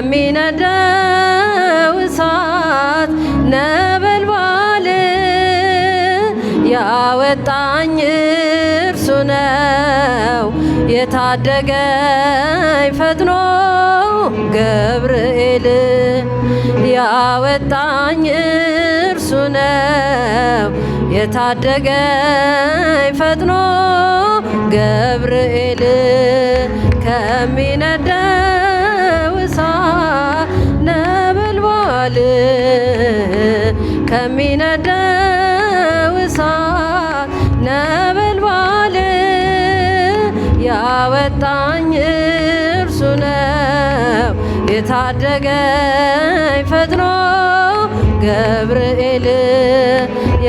ከሚነደው እሳት ነበልባል ያወጣኝ እርሱ ነው የታደገኝ ፈጥኖ ገብርኤል ያወጣኝ እርሱ ነው የታደገኝ ፈጥኖ ገብርኤል ከሚነደው እሳት ነበልባል ከሚነደው እሳት ነበልባል ያወጣኝ እርሱ ነው የታደገኝ ፈጥኖ ገብርኤል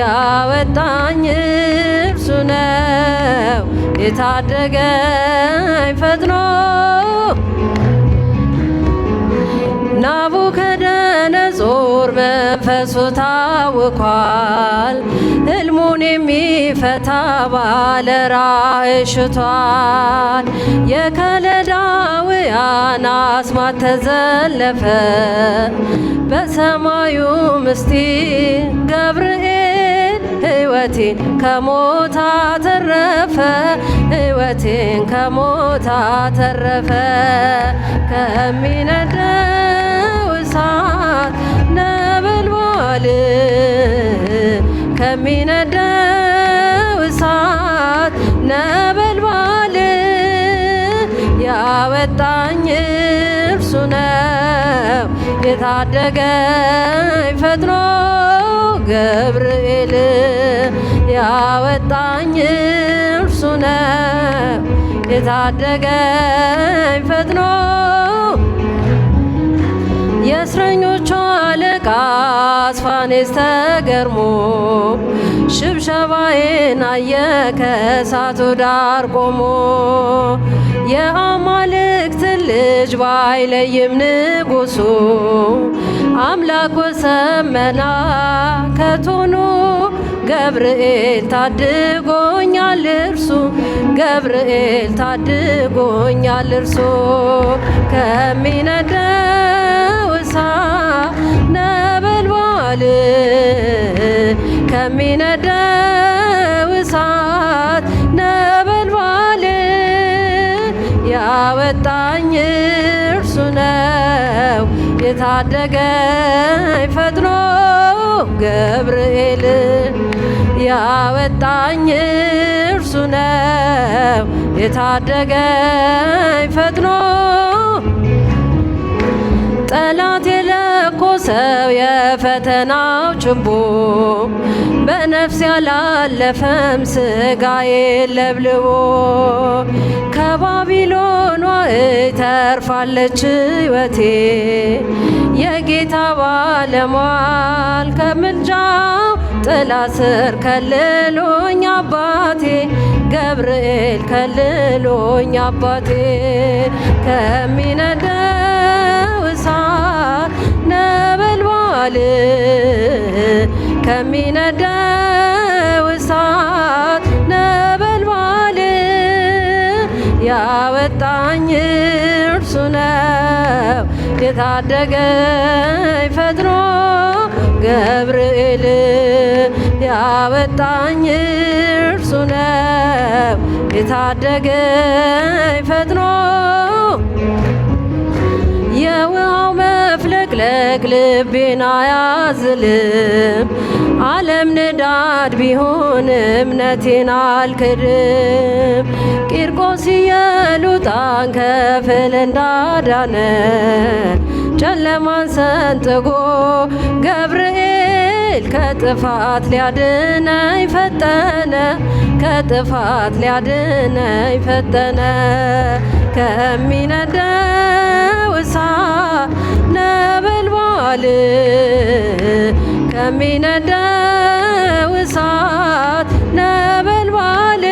ያወጣኝ እርሱ ነው የታደገኝ ፈጥኖ ናቡከደነጾር መንፈሱ ታውኳል ሕልሙን የሚፈታ ባለ ራእይ ሽቷል የከለዳውያን አስማት ተዘለፈ በሰማዩ ምስጢር ገብርኤል ሕይወቴን ከሞት አተረፈ ሕይወቴን ከሞት አተረፈ ከሚነደው እሳት ነበልባል ከሚነደው እሳት ነበልባል ያወጣኝ እርሱ ነው የታደገኝ ፈጥኖ ገብርኤል ያወጣኝ እርሱ ነው የታደገኝ ፈጥኖ የእስረኞቹ አለቃ አስፋኔስ ተገርሞ ሽብሸባዬን አየ ከእሳቱ ዳር ቆሞ የአማልክት ልጅ ባይለይም ንጉሡ አምላክ ወሰመና ከቶኑ ገብርኤል ታድጎኛል እርሱ ገብርኤል ታድጎኛል እርሱ ከሚነደው እሳት ነበልባል ከሚነደው እሳት ነበልባል ያወጣኝ እርሱ ነው የታደገኝ ፈጥኖ ገብርኤል ያወጣኝ እርሱ ነው የታደገኝ ፈጥኖ ጠላት የለኮሰው የፈተናው ችቦ በነፍስ ያላለፈም ስጋዬ ለብልቦ ከባቢሎኗ ተርፋለች ሕይወቴ የጌታ ባለሟል ከምልጃው ጥላ ስር ከልሎኝ አባቴ ገብርኤል ከልሎኝ አባቴ ከሚነደው እሳት ነበልባል ከሚነደው እሳት ነበልባል ያወጣኝ እርሱ ነው የታደገኝ ፈጥኖ ገብርኤል ያወጣኝ እርሱ ነው የታደገኝ ፈጥኖ የውሃው መፍለቅለቅ ልቤን አያዝልም ዓለም ንዳድ ቢሆን እምነቴን አልክድም ቂርቆስ ኢየሉጣን ከፍል እንዳዳነ ጨለማን ሰንጥቆ ገብርኤል ከጥፋት ሊያድነኝ ፈጠነ ከጥፋት ሊያድነኝ ፈጠነ ከሚነደው እሳት ነበልባል ከሚነደው እሳት ነበልባል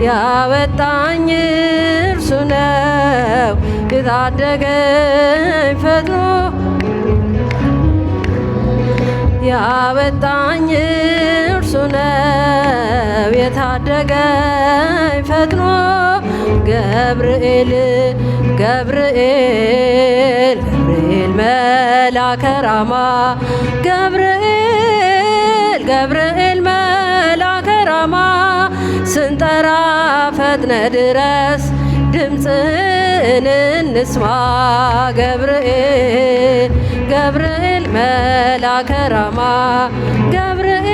ያወጣኝ እርሱ ነው የታደገኝ ፈጥኖ ያወጣኝ እርሱ ነው የታደገኝ ፈጥኖ ገብርኤል ገብርኤል ገብርኤል መልአከ ራማ ገብርኤል ገብርኤል መልአከ ራማ ስንጠራ ፈጥነ ድረስ ድምፅህን እንስማ ገብርኤል ገብርኤል መልአከ ራማ ገብርኤል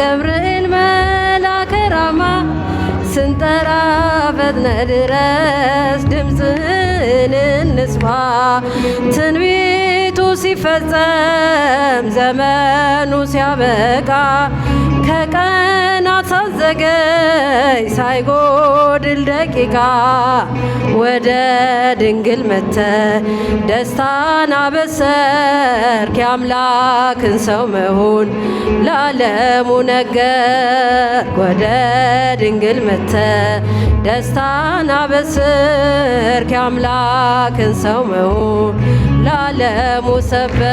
ገብርኤል መልአከ ራማ ስንጠራ ፈጥነ ድረስ ድምፅህን እንስማ ትንቢቱ ሲፈጸም ዘመኑ ሲያበቃ ከቀናት ሳትዘገይ ሳይጎድል ደቂቃ ወደ ድንግል መጥተ ደስታን አበሰርክ የአምላክን ሰው መሆን ለዓለሙ ነገርክ ወደ ድንግል መጥተ ደስታን አበሰርክ የአምላክን ሰው መሆን ለዓለሙ ሰበክ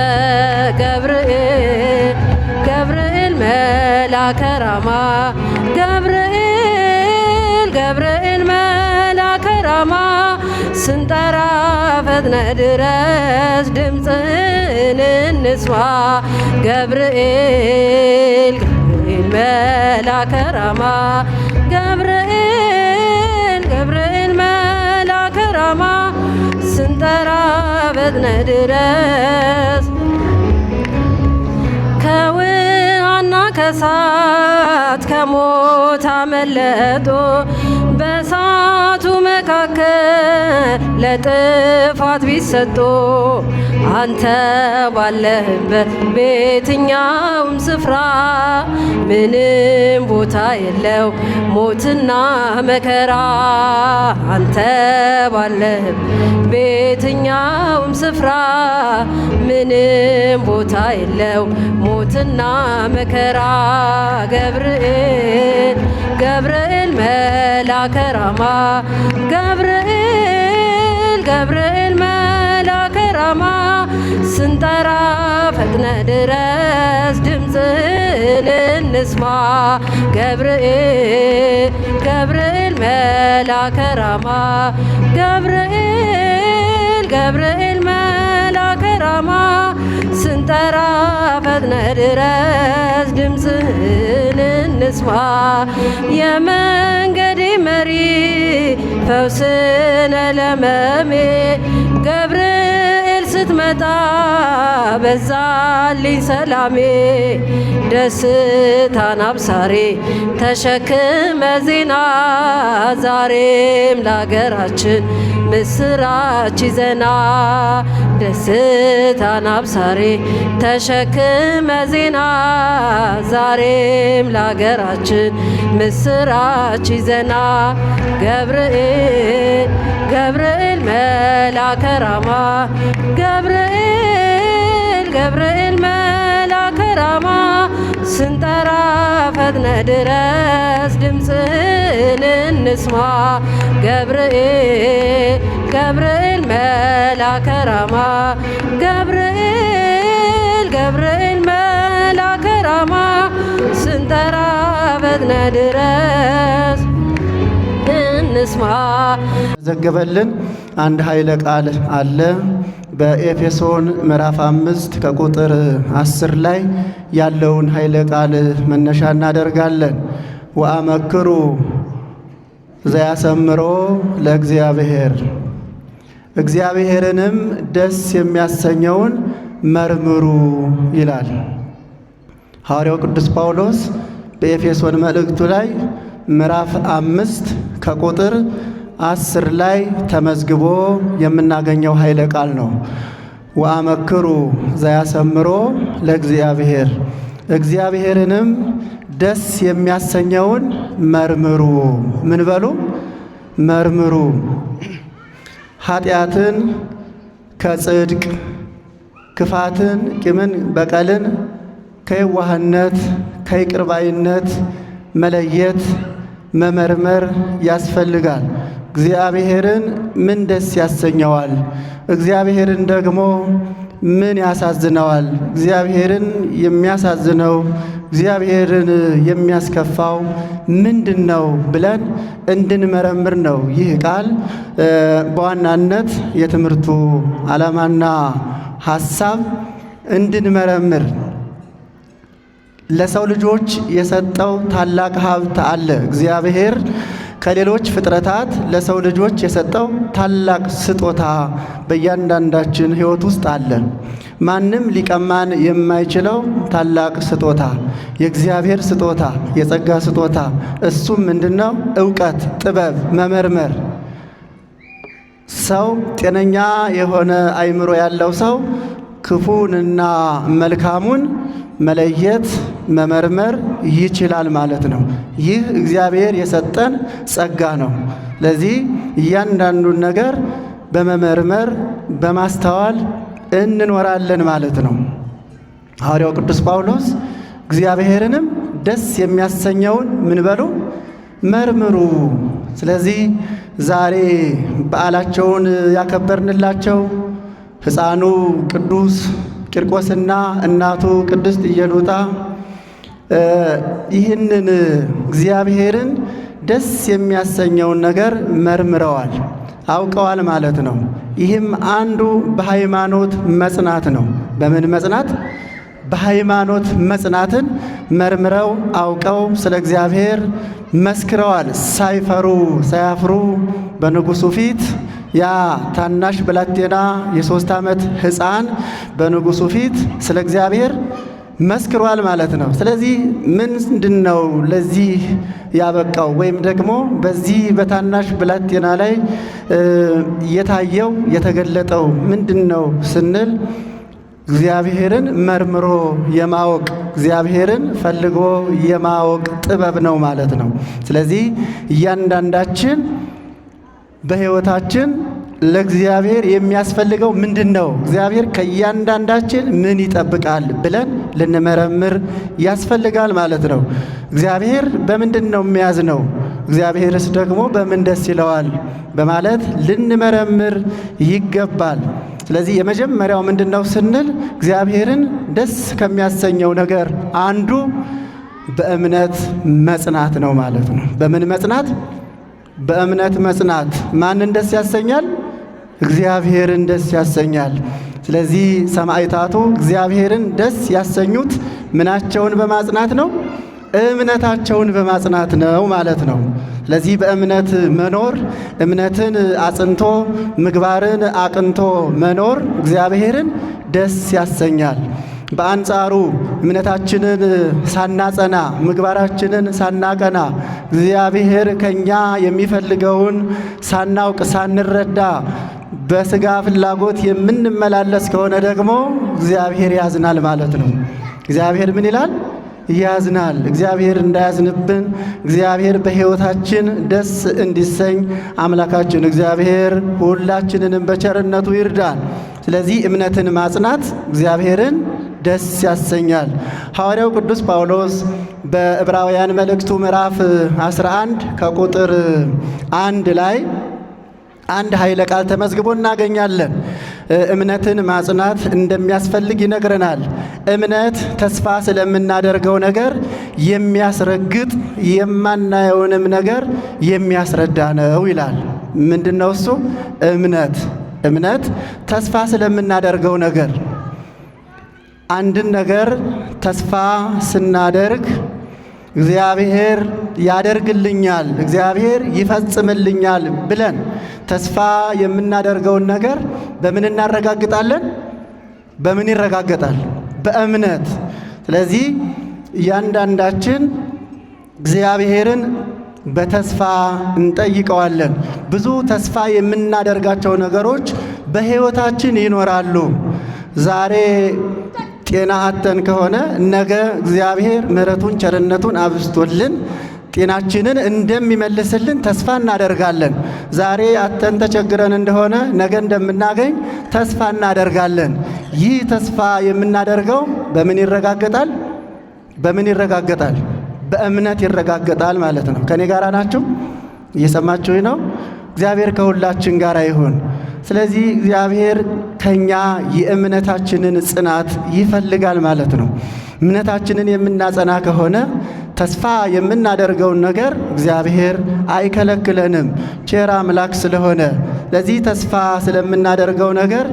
ገብርኤል ገብርኤል መልአከ ራማ ገብርኤል ገብርኤል መልአከ ራማ ስንጠራ ፈጥነ ድረስ ድምፅህን እንስማ ገብርኤል ገብርኤል መልአከ ራማ ገብርኤል ገብርኤል መልአከ ራማ ስንጠራ ፈጥነ ድረስ ከውሃና ከእሳት ከሞት አመለጦ በእሳቱ መካከል ለጥፋት ቢሰጡ አንተ ባለህበት በየትኛውም ስፍራ ምንም ቦታ የለው ሞትና መከራ አንተ ባለህበት በየትኛውም ስፍራ ምንም ቦታ የለው ሞትና መከራ ገብርኤል ገብርኤል መልአከ ራማ ገብርኤል ገብርኤል መልአከ ራማ ስንጠራ ፈጥነ ድረስ ድምፅህን እንስማ ገብርኤል ገብርኤል መልአከ ራማ ገብርኤል ገብርኤል መልአከ ራማ ስንጠራ ፈጥነ ድረስ ድምፅህን እንስማ የመንገዴ መሪ ፈውስነ ለመሜ ገብርኤል ስትመጣ በዛልኝ ሰላሜ ደስታን አብሳሪ ተሸክመ ዜና ዛሬም ለአገራችን ምስራች ይዘና ደስታን አብሳሪ ተሸክመ ዜና ዛሬም ለአገራችን ምስራች ይዘና ገብርኤል ገብርኤል መልአከ ራማ ገብርኤል ገብርኤል መልአከ ራማ ስንጠራ ፈጥነ ድረስ ድምፅህን እንስማ ገብርኤል ገብርኤል መልአከ ራማ ገብርኤል ገብርኤል መልአከ ራማ ስንጠራ ፈጥነ ድረስ እንስማ። ዘገበልን አንድ ኃይለ ቃል አለ በኤፌሶን ምዕራፍ 5 ከቁጥር 10 ላይ ያለውን ኃይለ ቃል መነሻ እናደርጋለን። ወአመክሩ ዘያሰምሮ ለእግዚአብሔር እግዚአብሔርንም ደስ የሚያሰኘውን መርምሩ ይላል ሐዋርያው ቅዱስ ጳውሎስ በኤፌሶን መልእክቱ ላይ ምዕራፍ 5 ከቁጥር 10 ላይ ተመዝግቦ የምናገኘው ኃይለ ቃል ነው። ወአመክሩ ዘያሰምሮ ለእግዚአብሔር እግዚአብሔርንም ደስ የሚያሰኘውን መርምሩ። ምን በሉ? መርምሩ። ኃጢአትን ከጽድቅ፣ ክፋትን፣ ቂምን፣ በቀልን ከየዋህነት ከይቅርባይነት መለየት መመርመር ያስፈልጋል። እግዚአብሔርን ምን ደስ ያሰኘዋል? እግዚአብሔርን ደግሞ ምን ያሳዝነዋል? እግዚአብሔርን የሚያሳዝነው እግዚአብሔርን የሚያስከፋው ምንድን ነው ብለን እንድንመረምር ነው ይህ ቃል በዋናነት የትምህርቱ ዓላማና ሐሳብ እንድንመረምር። ለሰው ልጆች የሰጠው ታላቅ ሀብት አለ። እግዚአብሔር ከሌሎች ፍጥረታት ለሰው ልጆች የሰጠው ታላቅ ስጦታ በእያንዳንዳችን ሕይወት ውስጥ አለ። ማንም ሊቀማን የማይችለው ታላቅ ስጦታ፣ የእግዚአብሔር ስጦታ፣ የጸጋ ስጦታ። እሱም ምንድነው? ዕውቀት፣ ጥበብ፣ መመርመር። ሰው ጤነኛ የሆነ አእምሮ ያለው ሰው ክፉንና መልካሙን መለየት መመርመር ይችላል ማለት ነው። ይህ እግዚአብሔር የሰጠን ጸጋ ነው። ለዚህ እያንዳንዱን ነገር በመመርመር በማስተዋል እንኖራለን ማለት ነው። ሐዋርያው ቅዱስ ጳውሎስ እግዚአብሔርንም ደስ የሚያሰኘውን ምን በሉ መርምሩ። ስለዚህ ዛሬ በዓላቸውን ያከበርንላቸው ሕፃኑ ቅዱስ ቂርቆስና እናቱ ቅድስት ኢየሉጣ ይህንን እግዚአብሔርን ደስ የሚያሰኘውን ነገር መርምረዋል፣ አውቀዋል ማለት ነው። ይህም አንዱ በሃይማኖት መጽናት ነው። በምን መጽናት? በሃይማኖት መጽናትን መርምረው አውቀው ስለ እግዚአብሔር መስክረዋል። ሳይፈሩ ሳያፍሩ በንጉሡ ፊት ያ ታናሽ ብላቴና የ3 ዓመት ሕፃን በንጉሡ ፊት ስለ እግዚአብሔር መስክሯል ማለት ነው። ስለዚህ ምንድነው ለዚህ ያበቃው? ወይም ደግሞ በዚህ በታናሽ ብላቴና ላይ የታየው የተገለጠው ምንድነው ስንል እግዚአብሔርን መርምሮ የማወቅ እግዚአብሔርን ፈልጎ የማወቅ ጥበብ ነው ማለት ነው። ስለዚህ እያንዳንዳችን በሕይወታችን ለእግዚአብሔር የሚያስፈልገው ምንድን ነው? እግዚአብሔር ከእያንዳንዳችን ምን ይጠብቃል ብለን ልንመረምር ያስፈልጋል ማለት ነው። እግዚአብሔር በምንድን ነው የሚያዝነው? እግዚአብሔርስ ደግሞ በምን ደስ ይለዋል? በማለት ልንመረምር ይገባል። ስለዚህ የመጀመሪያው ምንድን ነው ስንል እግዚአብሔርን ደስ ከሚያሰኘው ነገር አንዱ በእምነት መጽናት ነው ማለት ነው። በምን መጽናት? በእምነት መጽናት። ማንን ደስ ያሰኛል? እግዚአብሔርን ደስ ያሰኛል። ስለዚህ ሰማዕታቱ እግዚአብሔርን ደስ ያሰኙት ምናቸውን በማጽናት ነው? እምነታቸውን በማጽናት ነው ማለት ነው። ስለዚህ በእምነት መኖር፣ እምነትን አጽንቶ ምግባርን አቅንቶ መኖር እግዚአብሔርን ደስ ያሰኛል። በአንጻሩ እምነታችንን ሳናጸና ምግባራችንን ሳናቀና እግዚአብሔር ከኛ የሚፈልገውን ሳናውቅ ሳንረዳ በስጋ ፍላጎት የምንመላለስ ከሆነ ደግሞ እግዚአብሔር ያዝናል ማለት ነው። እግዚአብሔር ምን ይላል? ያዝናል። እግዚአብሔር እንዳያዝንብን እግዚአብሔር በሕይወታችን ደስ እንዲሰኝ አምላካችን እግዚአብሔር ሁላችንንም በቸርነቱ ይርዳን። ስለዚህ እምነትን ማጽናት እግዚአብሔርን ደስ ያሰኛል። ሐዋርያው ቅዱስ ጳውሎስ በዕብራውያን መልእክቱ ምዕራፍ 11 ከቁጥር 1 ላይ አንድ ኃይለ ቃል ተመዝግቦ እናገኛለን። እምነትን ማጽናት እንደሚያስፈልግ ይነግረናል። እምነት ተስፋ ስለምናደርገው ነገር የሚያስረግጥ የማናየውንም ነገር የሚያስረዳ ነው ይላል። ምንድነው እሱ? እምነት ተስፋ ስለምናደርገው ነገር፣ አንድን ነገር ተስፋ ስናደርግ እግዚአብሔር ያደርግልኛል፣ እግዚአብሔር ይፈጽምልኛል ብለን ተስፋ የምናደርገውን ነገር በምን እናረጋግጣለን? በምን ይረጋገጣል? በእምነት። ስለዚህ እያንዳንዳችን እግዚአብሔርን በተስፋ እንጠይቀዋለን። ብዙ ተስፋ የምናደርጋቸው ነገሮች በሕይወታችን ይኖራሉ። ዛሬ ጤና አተን ከሆነ ነገ እግዚአብሔር ምሕረቱን ቸርነቱን አብዝቶልን ጤናችንን እንደሚመልስልን ተስፋ እናደርጋለን። ዛሬ አተን ተቸግረን እንደሆነ ነገ እንደምናገኝ ተስፋ እናደርጋለን። ይህ ተስፋ የምናደርገው በምን ይረጋገጣል? በምን ይረጋገጣል? በእምነት ይረጋገጣል ማለት ነው። ከኔ ጋር ናችሁ? እየሰማችሁኝ ነው? እግዚአብሔር ከሁላችን ጋር ይሁን። ስለዚህ እግዚአብሔር ከኛ የእምነታችንን ጽናት ይፈልጋል ማለት ነው። እምነታችንን የምናጸና ከሆነ ተስፋ የምናደርገውን ነገር እግዚአብሔር አይከለክለንም፣ ቸር አምላክ ስለሆነ። ለዚህ ተስፋ ስለምናደርገው ነገር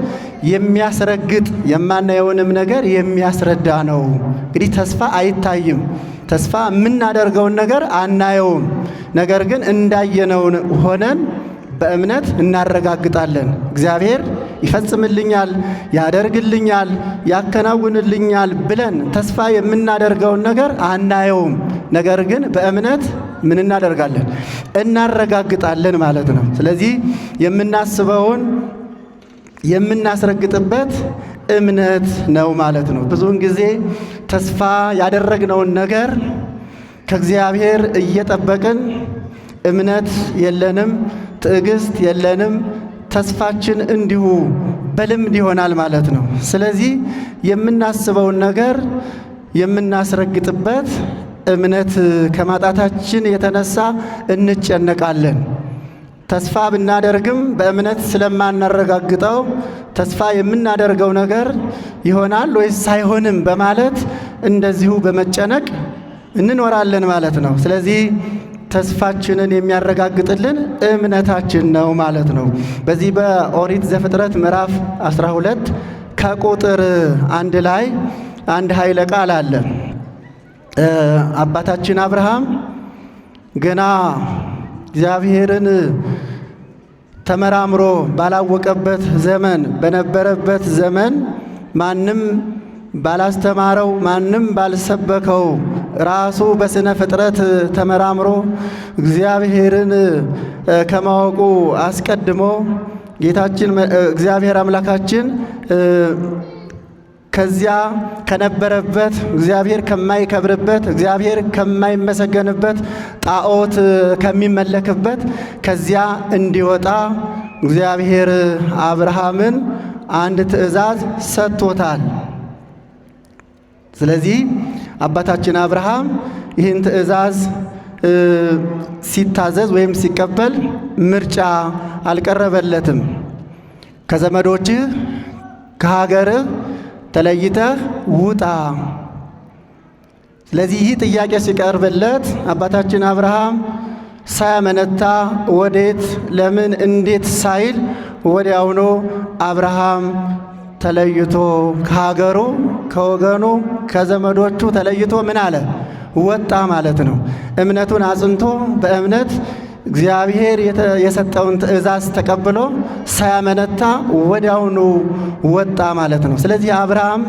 የሚያስረግጥ የማናየውንም ነገር የሚያስረዳ ነው። እንግዲህ ተስፋ አይታይም። ተስፋ የምናደርገውን ነገር አናየውም። ነገር ግን እንዳየነው ሆነን በእምነት እናረጋግጣለን። እግዚአብሔር ይፈጽምልኛል፣ ያደርግልኛል፣ ያከናውንልኛል ብለን ተስፋ የምናደርገውን ነገር አናየውም። ነገር ግን በእምነት ምን እናደርጋለን? እናረጋግጣለን ማለት ነው። ስለዚህ የምናስበውን የምናስረግጥበት እምነት ነው ማለት ነው። ብዙውን ጊዜ ተስፋ ያደረግነውን ነገር ከእግዚአብሔር እየጠበቅን እምነት የለንም፣ ትዕግስት የለንም። ተስፋችን እንዲሁ በልምድ ይሆናል ማለት ነው። ስለዚህ የምናስበውን ነገር የምናስረግጥበት እምነት ከማጣታችን የተነሳ እንጨነቃለን። ተስፋ ብናደርግም በእምነት ስለማናረጋግጠው ተስፋ የምናደርገው ነገር ይሆናል ወይስ አይሆንም በማለት እንደዚሁ በመጨነቅ እንኖራለን ማለት ነው። ስለዚህ ተስፋችንን የሚያረጋግጥልን እምነታችን ነው ማለት ነው። በዚህ በኦሪት ዘፍጥረት ምዕራፍ 12 ከቁጥር 1 ላይ አንድ ኃይለ ቃል አለ። አባታችን አብርሃም ገና እግዚአብሔርን ተመራምሮ ባላወቀበት ዘመን በነበረበት ዘመን ማንም ባላስተማረው ማንም ባልሰበከው ራሱ በስነ ፍጥረት ተመራምሮ እግዚአብሔርን ከማወቁ አስቀድሞ ጌታችን እግዚአብሔር አምላካችን ከዚያ ከነበረበት እግዚአብሔር ከማይከብርበት እግዚአብሔር ከማይመሰገንበት ጣዖት ከሚመለክበት ከዚያ እንዲወጣ እግዚአብሔር አብርሃምን አንድ ትእዛዝ ሰጥቶታል። ስለዚህ አባታችን አብርሃም ይህን ትእዛዝ ሲታዘዝ ወይም ሲቀበል ምርጫ አልቀረበለትም። ከዘመዶችህ ከሀገርህ ተለይተህ ውጣ። ስለዚህ ይህ ጥያቄ ሲቀርብለት አባታችን አብርሃም ሳያመነታ ወዴት፣ ለምን፣ እንዴት ሳይል ወዲያውኑ አብርሃም ተለይቶ ከሀገሩ ከወገኑ ከዘመዶቹ ተለይቶ ምን አለ? ወጣ ማለት ነው። እምነቱን አጽንቶ በእምነት እግዚአብሔር የሰጠውን ትእዛዝ ተቀብሎ ሳያመነታ ወዲያውኑ ወጣ ማለት ነው። ስለዚህ አብርሃም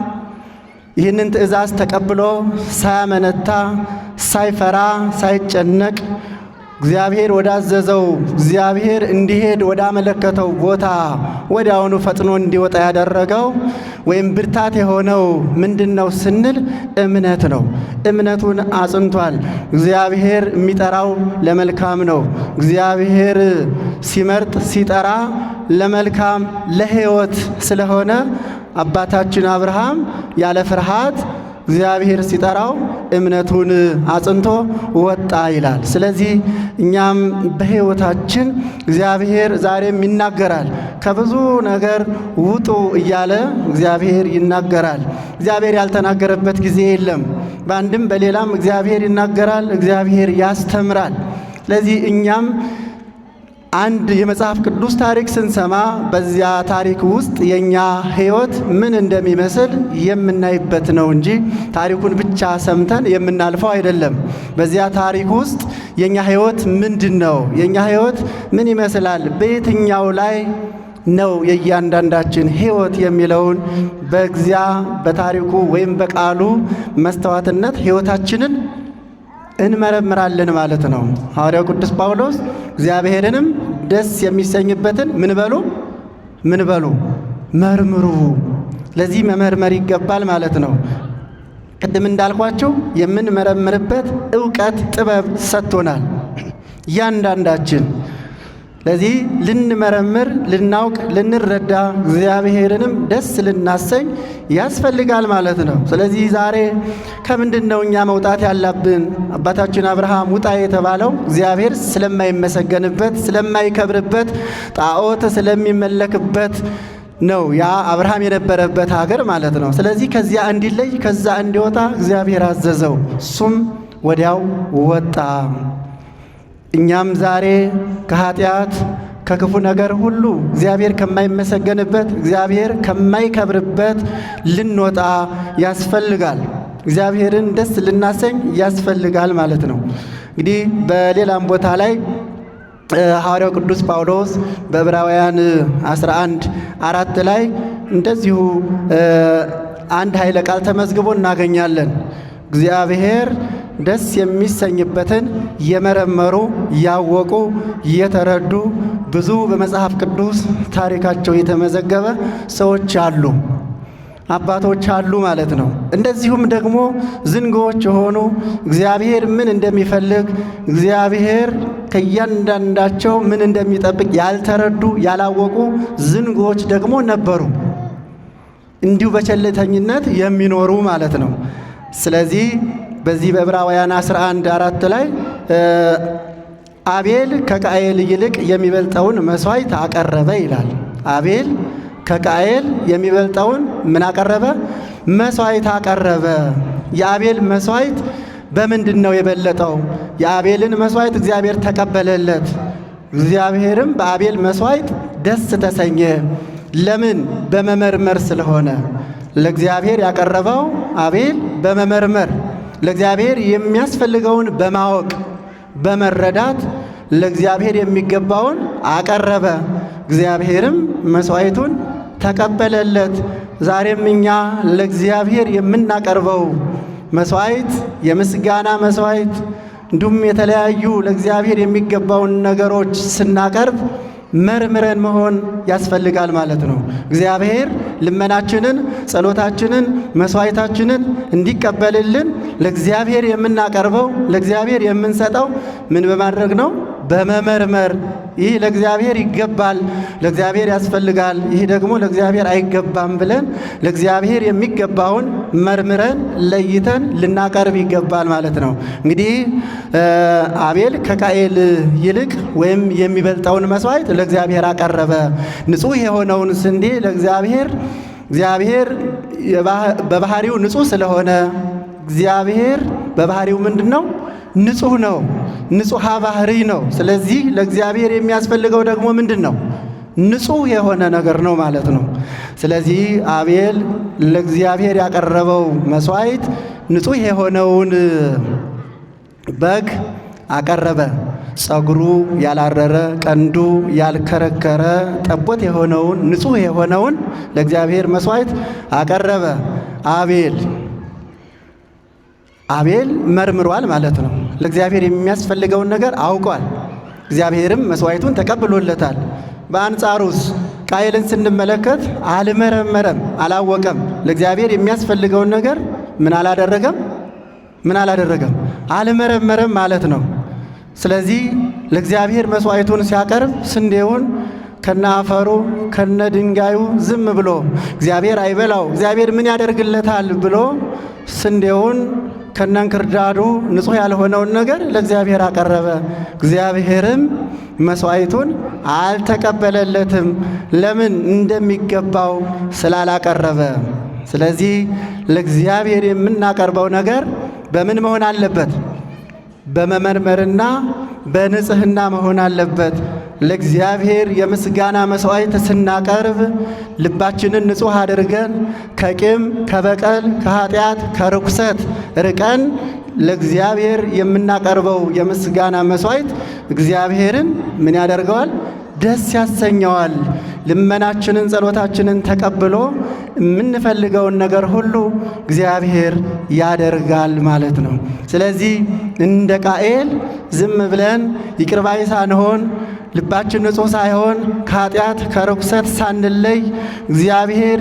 ይህንን ትእዛዝ ተቀብሎ ሳያመነታ፣ ሳይፈራ፣ ሳይጨነቅ እግዚአብሔር ወዳዘዘው እግዚአብሔር እንዲሄድ ወዳመለከተው ቦታ ወዲያውኑ ፈጥኖ እንዲወጣ ያደረገው ወይም ብርታት የሆነው ምንድነው ስንል እምነት ነው። እምነቱን አጽንቷል። እግዚአብሔር የሚጠራው ለመልካም ነው። እግዚአብሔር ሲመርጥ ሲጠራ ለመልካም ለሕይወት ስለሆነ አባታችን አብርሃም ያለ ፍርሃት እግዚአብሔር ሲጠራው እምነቱን አጽንቶ ወጣ ይላል። ስለዚህ እኛም በሕይወታችን እግዚአብሔር ዛሬም ይናገራል። ከብዙ ነገር ውጡ እያለ እግዚአብሔር ይናገራል። እግዚአብሔር ያልተናገረበት ጊዜ የለም። በአንድም በሌላም እግዚአብሔር ይናገራል፣ እግዚአብሔር ያስተምራል። ስለዚህ እኛም አንድ የመጽሐፍ ቅዱስ ታሪክ ስንሰማ በዚያ ታሪክ ውስጥ የኛ ሕይወት ምን እንደሚመስል የምናይበት ነው እንጂ ታሪኩን ብቻ ሰምተን የምናልፈው አይደለም። በዚያ ታሪክ ውስጥ የኛ ሕይወት ምንድን ነው? የኛ ሕይወት ምን ይመስላል? በየትኛው ላይ ነው የእያንዳንዳችን ሕይወት የሚለውን በታሪኩ ወይም በቃሉ መስተዋትነት ሕይወታችንን እንመረምራለን ማለት ነው። ሐዋርያው ቅዱስ ጳውሎስ እግዚአብሔርንም ደስ የሚሰኝበትን ምን በሉ መርምሩ። ለዚህ መመርመር ይገባል ማለት ነው። ቅድም እንዳልኳቸው የምንመረምርበት ዕውቀት ጥበብ ሰጥቶናል እያንዳንዳችን። ለዚህ ልንመረምር፣ ልናውቅ፣ ልንረዳ እግዚአብሔርንም ደስ ልናሰኝ ያስፈልጋል ማለት ነው። ስለዚህ ዛሬ ከምንድን ነው እኛ መውጣት ያለብን? አባታችን አብርሃም ውጣ የተባለው እግዚአብሔር ስለማይመሰገንበት፣ ስለማይከብርበት፣ ጣዖት ስለሚመለክበት ነው። ያ አብርሃም የነበረበት ሀገር ማለት ነው። ስለዚህ ከዚያ እንዲለይ፣ ከዛ እንዲወጣ እግዚአብሔር አዘዘው። እሱም ወዲያው ወጣ። እኛም ዛሬ ከኃጢአት ከክፉ ነገር ሁሉ እግዚአብሔር ከማይመሰገንበት እግዚአብሔር ከማይከብርበት ልንወጣ ያስፈልጋል። እግዚአብሔርን ደስ ልናሰኝ ያስፈልጋል ማለት ነው። እንግዲህ በሌላም ቦታ ላይ ሐዋርያው ቅዱስ ጳውሎስ በዕብራውያን 11:4 ላይ እንደዚሁ አንድ ኃይለ ቃል ተመዝግቦ እናገኛለን። እግዚአብሔር ደስ የሚሰኝበትን የመረመሩ ያወቁ የተረዱ ብዙ በመጽሐፍ ቅዱስ ታሪካቸው የተመዘገበ ሰዎች አሉ፣ አባቶች አሉ ማለት ነው። እንደዚሁም ደግሞ ዝንጎዎች የሆኑ እግዚአብሔር ምን እንደሚፈልግ እግዚአብሔር ከእያንዳንዳቸው ምን እንደሚጠብቅ ያልተረዱ ያላወቁ ዝንጎዎች ደግሞ ነበሩ፣ እንዲሁ በቸልተኝነት የሚኖሩ ማለት ነው። ስለዚህ በዚህ በዕብራውያን 11:4 ላይ አቤል ከቃየል ይልቅ የሚበልጠውን መስዋዕት አቀረበ ይላል። አቤል ከቃየል የሚበልጠውን ምን አቀረበ? መስዋዕት አቀረበ። የአቤል መስዋዕት በምንድን ነው የበለጠው? የአቤልን መስዋዕት እግዚአብሔር ተቀበለለት። እግዚአብሔርም በአቤል መስዋዕት ደስ ተሰኘ። ለምን? በመመርመር ስለሆነ። ለእግዚአብሔር ያቀረበው አቤል በመመርመር ለእግዚአብሔር የሚያስፈልገውን በማወቅ በመረዳት ለእግዚአብሔር የሚገባውን አቀረበ። እግዚአብሔርም መስዋዕቱን ተቀበለለት። ዛሬም እኛ ለእግዚአብሔር የምናቀርበው መስዋዕት የምስጋና መስዋዕት እንዲሁም የተለያዩ ለእግዚአብሔር የሚገባውን ነገሮች ስናቀርብ መርምረን መሆን ያስፈልጋል ማለት ነው። እግዚአብሔር ልመናችንን፣ ጸሎታችንን፣ መስዋዕታችንን እንዲቀበልልን ለእግዚአብሔር የምናቀርበው ለእግዚአብሔር የምንሰጠው ምን በማድረግ ነው? በመመርመር። ይህ ለእግዚአብሔር ይገባል፣ ለእግዚአብሔር ያስፈልጋል፣ ይህ ደግሞ ለእግዚአብሔር አይገባም ብለን ለእግዚአብሔር የሚገባውን መርምረን ለይተን ልናቀርብ ይገባል ማለት ነው። እንግዲህ አቤል ከቃየል ይልቅ ወይም የሚበልጠውን መስዋዕት ለእግዚአብሔር አቀረበ። ንጹሕ የሆነውን ስንዴ ለእግዚአብሔር እግዚአብሔር በባህሪው ንጹሕ ስለሆነ እግዚአብሔር በባህሪው ምንድን ነው? ንጹሕ ነው። ንጹሕ ባህሪ ነው። ስለዚህ ለእግዚአብሔር የሚያስፈልገው ደግሞ ምንድን ነው? ንጹሕ የሆነ ነገር ነው ማለት ነው። ስለዚህ አቤል ለእግዚአብሔር ያቀረበው መስዋዕት ንጹሕ የሆነውን በግ አቀረበ። ጸጉሩ ያላረረ፣ ቀንዱ ያልከረከረ ጠቦት የሆነውን ንጹሕ የሆነውን ለእግዚአብሔር መስዋዕት አቀረበ። አቤል መርምሯል ማለት ነው። ለእግዚአብሔር የሚያስፈልገውን ነገር አውቋል። እግዚአብሔርም መስዋዕቱን ተቀብሎለታል። በአንጻሩስ ቃየልን ስንመለከት አልመረመረም፣ አላወቀም። ለእግዚአብሔር የሚያስፈልገውን ነገር ምን አላደረገም? አልመረመረም ማለት ነው። ስለዚህ ለእግዚአብሔር መስዋዕቱን ሲያቀርብ ስንዴውን ከነ አፈሩ ከነ ድንጋዩ ዝም ብሎ እግዚአብሔር አይበላው፣ እግዚአብሔር ምን ያደርግለታል ብሎ ስንዴውን ከነንክርዳዱ ንጹሕ ያልሆነውን ነገር ለእግዚአብሔር አቀረበ። እግዚአብሔርም መስዋዕቱን አልተቀበለለትም። ለምን? እንደሚገባው ስላላቀረበ። ስለዚህ ለእግዚአብሔር የምናቀርበው ነገር በምን መሆን አለበት? በመመርመርና በንጽህና መሆን አለበት። ለእግዚአብሔር የምስጋና መስዋዕት ስናቀርብ ልባችንን ንጹሕ አድርገን ከቂም፣ ከበቀል፣ ከኃጢአት፣ ከርኩሰት ርቀን ለእግዚአብሔር የምናቀርበው የምስጋና መስዋዕት እግዚአብሔርን ምን ያደርገዋል? ደስ ያሰኘዋል። ልመናችንን፣ ጸሎታችንን ተቀብሎ የምንፈልገውን ነገር ሁሉ እግዚአብሔር ያደርጋል ማለት ነው። ስለዚህ እንደ ቃየል ዝም ብለን ይቅር ባይ ሳንሆን ልባችን ንጹሕ ሳይሆን ከኃጢአት ከርኩሰት ሳንለይ እግዚአብሔር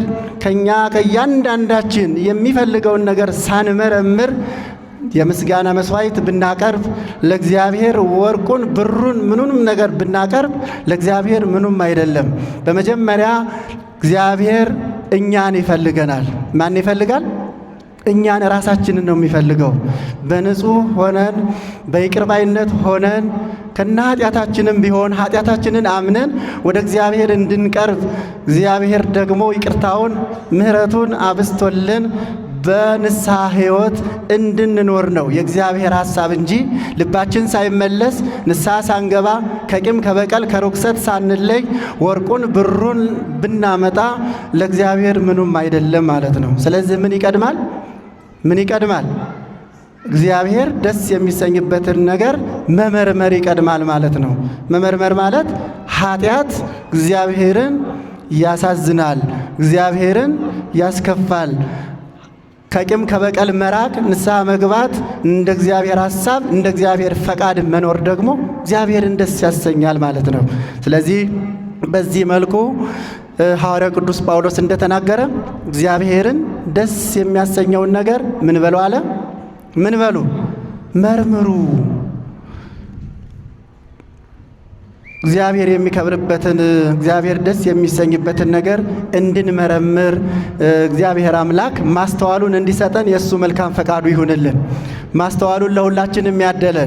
ከእያንዳንዳችን የሚፈልገውን ነገር ሳንመረምር የምስጋና መስዋዕት ብናቀርብ ለእግዚአብሔር ወርቁን ብሩን ምኑንም ነገር ብናቀርብ ለእግዚአብሔር ምኑም አይደለም። በመጀመሪያ እግዚአብሔር እኛን ይፈልገናል። ማን ይፈልጋል? እኛን ራሳችንን ነው የሚፈልገው። በንጹህ ሆነን በይቅርባይነት ሆነን ከነ ኃጢአታችንም ቢሆን ኃጢአታችንን አምነን ወደ እግዚአብሔር እንድንቀርብ እግዚአብሔር ደግሞ ይቅርታውን ምሕረቱን አብስቶልን በንስሐ ሕይወት እንድንኖር ነው የእግዚአብሔር ሐሳብ እንጂ ልባችን ሳይመለስ ንስሐ ሳንገባ ከቂም ከበቀል ከርኩሰት ሳንለይ ወርቁን ብሩን ብናመጣ ለእግዚአብሔር ምኑም አይደለም ማለት ነው። ስለዚህ ምን ይቀድማል? ምን ይቀድማል? እግዚአብሔር ደስ የሚሰኝበትን ነገር መመርመር ይቀድማል ማለት ነው። መመርመር ማለት ኃጢአት እግዚአብሔርን ያሳዝናል፣ እግዚአብሔርን ያስከፋል። ከቂም ከበቀል መራቅ፣ ንስሐ መግባት፣ እንደ እግዚአብሔር ሐሳብ እንደ እግዚአብሔር ፈቃድ መኖር ደግሞ እግዚአብሔርን ደስ ያሰኛል ማለት ነው። ስለዚህ በዚህ መልኩ ሐዋርያው ቅዱስ ጳውሎስ እንደተናገረ እግዚአብሔርን ደስ የሚያሰኘውን ነገር ምን በሉ አለ? ምን በሉ? መርምሩ። እግዚአብሔር የሚከብርበትን እግዚአብሔር ደስ የሚሰኝበትን ነገር እንድንመረምር እግዚአብሔር አምላክ ማስተዋሉን እንዲሰጠን የእሱ መልካም ፈቃዱ ይሁንልን። ማስተዋሉን ለሁላችንም ያደለ።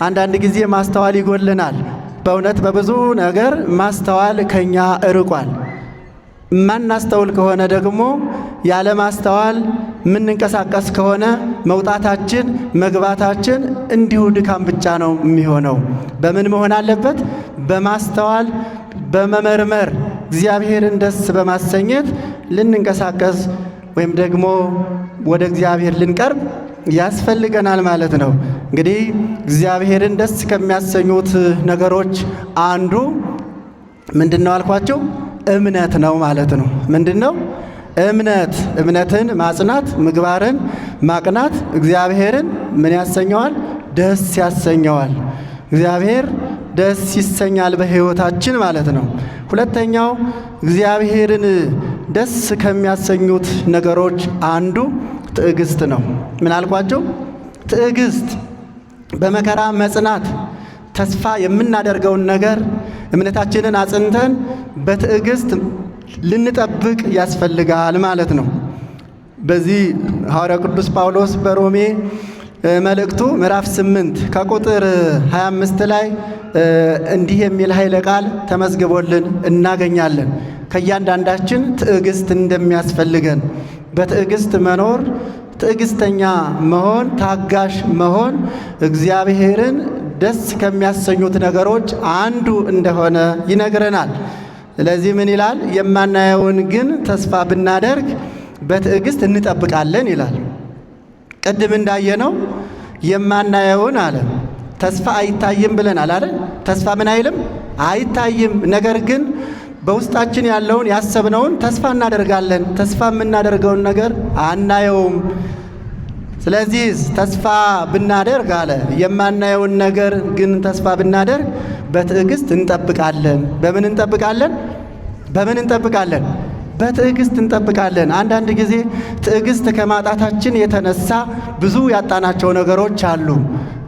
አንዳንድ ጊዜ ማስተዋል ይጎልናል። በእውነት በብዙ ነገር ማስተዋል ከኛ እርቋል። ማናስተውል ከሆነ ደግሞ ያለ ማስተዋል ምንንቀሳቀስ ከሆነ መውጣታችን መግባታችን እንዲሁ ድካም ብቻ ነው የሚሆነው። በምን መሆን አለበት? በማስተዋል በመመርመር እግዚአብሔርን ደስ በማሰኘት ልንንቀሳቀስ ወይም ደግሞ ወደ እግዚአብሔር ልንቀርብ ያስፈልገናል ማለት ነው። እንግዲህ እግዚአብሔርን ደስ ከሚያሰኙት ነገሮች አንዱ ምንድነው አልኳቸው? እምነት ነው ማለት ነው። ምንድነው? እምነት። እምነትን ማጽናት፣ ምግባርን ማቅናት እግዚአብሔርን ምን ያሰኘዋል? ደስ ያሰኘዋል። እግዚአብሔር ደስ ይሰኛል በሕይወታችን ማለት ነው። ሁለተኛው እግዚአብሔርን ደስ ከሚያሰኙት ነገሮች አንዱ ትዕግስት ነው። ምን አልኳቸው? ትዕግስት፣ በመከራ መጽናት፣ ተስፋ የምናደርገውን ነገር እምነታችንን አጽንተን በትዕግስት ልንጠብቅ ያስፈልጋል ማለት ነው። በዚህ ሐዋርያው ቅዱስ ጳውሎስ በሮሜ መልእክቱ ምዕራፍ 8 ከቁጥር 25 ላይ እንዲህ የሚል ኃይለ ቃል ተመዝግቦልን እናገኛለን። ከእያንዳንዳችን ትዕግስት እንደሚያስፈልገን፣ በትዕግስት መኖር፣ ትዕግስተኛ መሆን፣ ታጋሽ መሆን እግዚአብሔርን ደስ ከሚያሰኙት ነገሮች አንዱ እንደሆነ ይነግረናል። ስለዚህ ምን ይላል? የማናየውን ግን ተስፋ ብናደርግ በትዕግስት እንጠብቃለን ይላል። ቅድም እንዳየነው የማናየውን አለ ተስፋ አይታይም ብለናል አይደል? ተስፋ ምን አይልም? አይታይም። ነገር ግን በውስጣችን ያለውን ያሰብነውን ተስፋ እናደርጋለን። ተስፋ የምናደርገውን ነገር አናየውም። ስለዚህ ተስፋ ብናደርግ አለ የማናየውን ነገር ግን ተስፋ ብናደርግ በትዕግስት እንጠብቃለን። በምን እንጠብቃለን? በምን እንጠብቃለን? በትዕግስት እንጠብቃለን። አንዳንድ ጊዜ ትዕግስት ከማጣታችን የተነሳ ብዙ ያጣናቸው ነገሮች አሉ።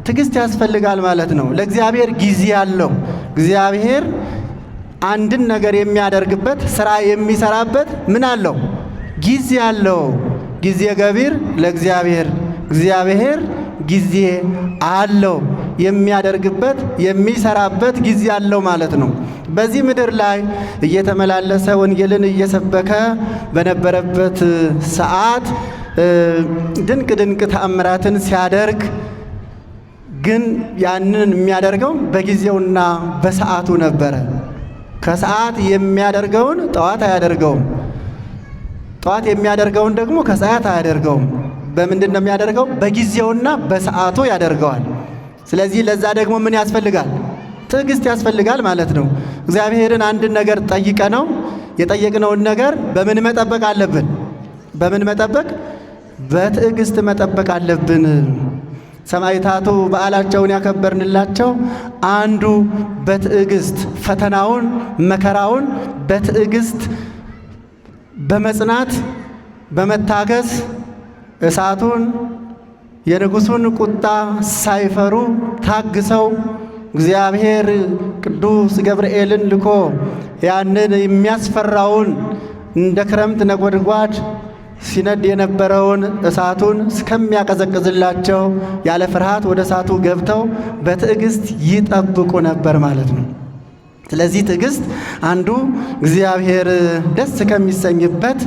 ትዕግስት ያስፈልጋል ማለት ነው። ለእግዚአብሔር ጊዜ አለው። እግዚአብሔር አንድን ነገር የሚያደርግበት ስራ የሚሰራበት ምን አለው? ጊዜ አለው። ጊዜ ገቢር ለእግዚአብሔር፣ እግዚአብሔር ጊዜ አለው። የሚያደርግበት የሚሰራበት ጊዜ አለው ማለት ነው። በዚህ ምድር ላይ እየተመላለሰ ወንጌልን እየሰበከ በነበረበት ሰዓት ድንቅ ድንቅ ተአምራትን ሲያደርግ ግን ያንን የሚያደርገው በጊዜውና በሰዓቱ ነበረ። ከሰዓት የሚያደርገውን ጠዋት አያደርገውም። ጠዋት የሚያደርገውን ደግሞ ከሰዓት አያደርገውም። በምንድን ነው የሚያደርገው? በጊዜውና በሰዓቱ ያደርገዋል። ስለዚህ ለዛ ደግሞ ምን ያስፈልጋል? ትዕግስት ያስፈልጋል ማለት ነው። እግዚአብሔርን አንድን ነገር ጠይቀ ነው የጠየቅነውን ነገር በምን መጠበቅ አለብን? በምን መጠበቅ? በትዕግስት መጠበቅ አለብን። ሰማዕታቱ በዓላቸውን ያከበርንላቸው አንዱ በትዕግስት ፈተናውን መከራውን በትዕግስት በመጽናት በመታገስ እሳቱን የንጉሡን ቁጣ ሳይፈሩ ታግሰው እግዚአብሔር ቅዱስ ገብርኤልን ልኮ ያንን የሚያስፈራውን እንደ ክረምት ነጎድጓድ ሲነድ የነበረውን እሳቱን እስከሚያቀዘቅዝላቸው ያለ ፍርሃት ወደ እሳቱ ገብተው በትዕግስት ይጠብቁ ነበር ማለት ነው። ስለዚህ ትዕግስት አንዱ እግዚአብሔር ደስ ከሚሰኝበት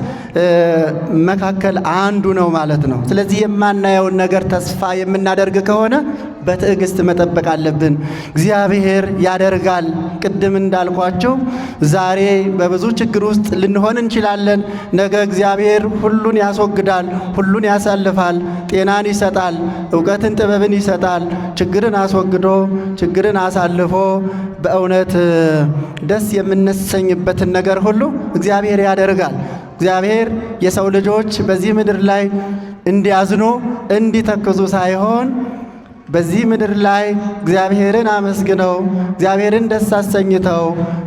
መካከል አንዱ ነው ማለት ነው። ስለዚህ የማናየውን ነገር ተስፋ የምናደርግ ከሆነ በትዕግስት መጠበቅ አለብን። እግዚአብሔር ያደርጋል። ቅድም እንዳልኳቸው ዛሬ በብዙ ችግር ውስጥ ልንሆን እንችላለን። ነገ እግዚአብሔር ሁሉን ያስወግዳል፣ ሁሉን ያሳልፋል፣ ጤናን ይሰጣል፣ እውቀትን ጥበብን ይሰጣል። ችግርን አስወግዶ ችግርን አሳልፎ በእውነት ደስ የምንሰኝበትን ነገር ሁሉ እግዚአብሔር ያደርጋል። እግዚአብሔር የሰው ልጆች በዚህ ምድር ላይ እንዲያዝኑ እንዲተክዙ ሳይሆን በዚህ ምድር ላይ እግዚአብሔርን አመስግነው እግዚአብሔርን ደስ አሰኝተው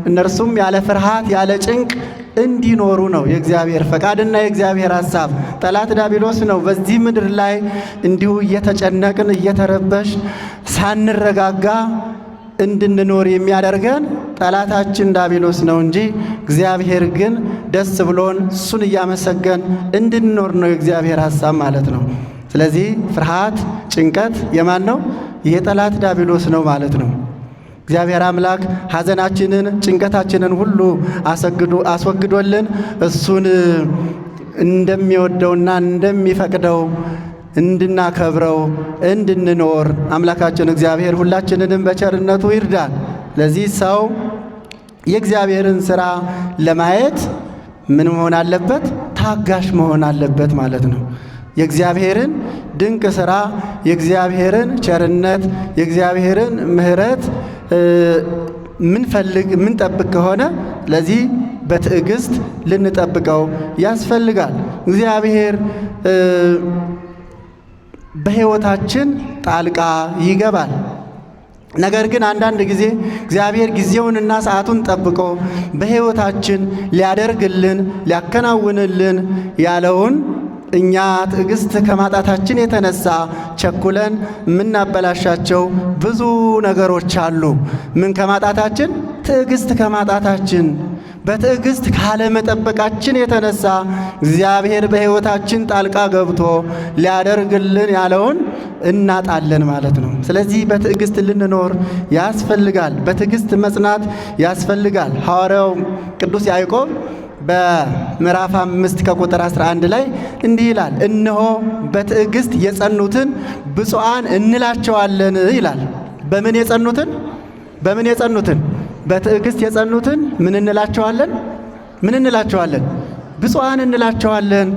እነርሱም ያለ ፍርሃት ያለ ጭንቅ እንዲኖሩ ነው የእግዚአብሔር ፈቃድና የእግዚአብሔር ሐሳብ። ጠላት ዲያብሎስ ነው በዚህ ምድር ላይ እንዲሁ እየተጨነቅን እየተረበሽ ሳንረጋጋ እንድንኖር የሚያደርገን ጠላታችን ዲያብሎስ ነው እንጂ እግዚአብሔር ግን ደስ ብሎን እሱን እያመሰገን እንድንኖር ነው የእግዚአብሔር ሐሳብ ማለት ነው። ስለዚህ ፍርሃት፣ ጭንቀት የማን ነው? የጠላት ዲያብሎስ ነው ማለት ነው። እግዚአብሔር አምላክ ሐዘናችንን ጭንቀታችንን ሁሉ አስወግዶልን እሱን እንደሚወደውና እንደሚፈቅደው እንድናከብረው እንድንኖር አምላካችን እግዚአብሔር ሁላችንንም በቸርነቱ ይርዳን። ለዚህ ሰው የእግዚአብሔርን ሥራ ለማየት ምን መሆን አለበት? ታጋሽ መሆን አለበት ማለት ነው። የእግዚአብሔርን ድንቅ ሥራ፣ የእግዚአብሔርን ቸርነት፣ የእግዚአብሔርን ምሕረት ምንጠብቅ ከሆነ ለዚህ በትዕግስት ልንጠብቀው ያስፈልጋል። እግዚአብሔር በሕይወታችን ጣልቃ ይገባል። ነገር ግን አንዳንድ ጊዜ እግዚአብሔር ጊዜውንና ሰዓቱን ጠብቆ በሕይወታችን ሊያደርግልን ሊያከናውንልን ያለውን እኛ ትዕግስት ከማጣታችን የተነሳ ቸኩለን የምናበላሻቸው ብዙ ነገሮች አሉ። ምን ከማጣታችን? ትዕግስት ከማጣታችን፣ በትዕግስት ካለመጠበቃችን የተነሳ እግዚአብሔር በሕይወታችን ጣልቃ ገብቶ ሊያደርግልን ያለውን እናጣለን ማለት ነው። ስለዚህ በትዕግስት ልንኖር ያስፈልጋል። በትዕግስት መጽናት ያስፈልጋል። ሐዋርያው ቅዱስ ያዕቆብ በምዕራፍ 5 ከቁጥር 11 ላይ እንዲህ ይላል፣ እነሆ በትዕግስት የጸኑትን ብፁዓን እንላቸዋለን ይላል። በምን የጸኑትን? በምን የጸኑትን? በትዕግስት የጸኑትን ምን እንላቸዋለን? ምን እንላቸዋለን? ብፁዓን እንላቸዋለን።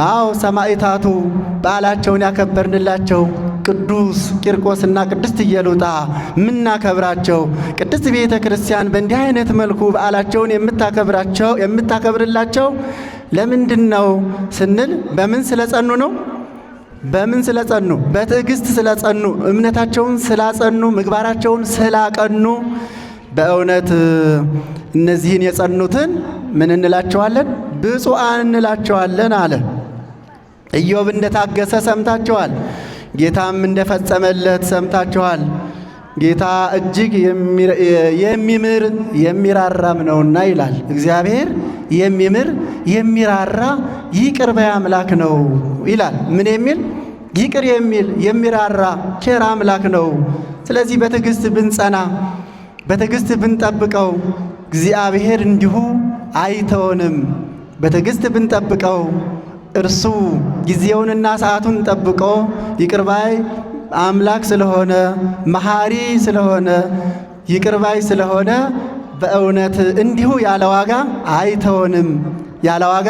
አዎ ሰማዕታቱ በዓላቸውን ያከበርንላቸው ቅዱስ ቂርቆስና ቅድስት ኢየሉጣ ምናከብራቸው ቅድስት ቤተ ክርስቲያን በእንዲህ አይነት መልኩ በዓላቸውን የምታከብርላቸው ለምንድን ነው ስንል በምን ስለጸኑ ነው? በምን ስለጸኑ? በትዕግስት ስለጸኑ፣ እምነታቸውን ስላጸኑ፣ ምግባራቸውን ስላቀኑ በእውነት እነዚህን የጸኑትን ምን እንላቸዋለን? ብፁዓን እንላቸዋለን አለ። ኢዮብ እንደታገሰ ሰምታችኋል። ጌታም እንደፈጸመለት ሰምታችኋል። ጌታ እጅግ የሚምር የሚራራም ነውና ይላል። እግዚአብሔር የሚምር የሚራራ ይቅር ባይ አምላክ ነው ይላል። ምን የሚል? ይቅር የሚል የሚራራ ቸር አምላክ ነው። ስለዚህ በትዕግስት ብንጸና በትዕግስት ብንጠብቀው እግዚአብሔር እንዲሁ አይተውንም። በትዕግስት ብንጠብቀው እርሱ ጊዜውንና ሰዓቱን ጠብቆ ይቅር ባይ አምላክ ስለሆነ መሐሪ ስለሆነ ይቅር ባይ ስለሆነ በእውነት እንዲሁ ያለ ዋጋ አይተውንም፣ ያለ ዋጋ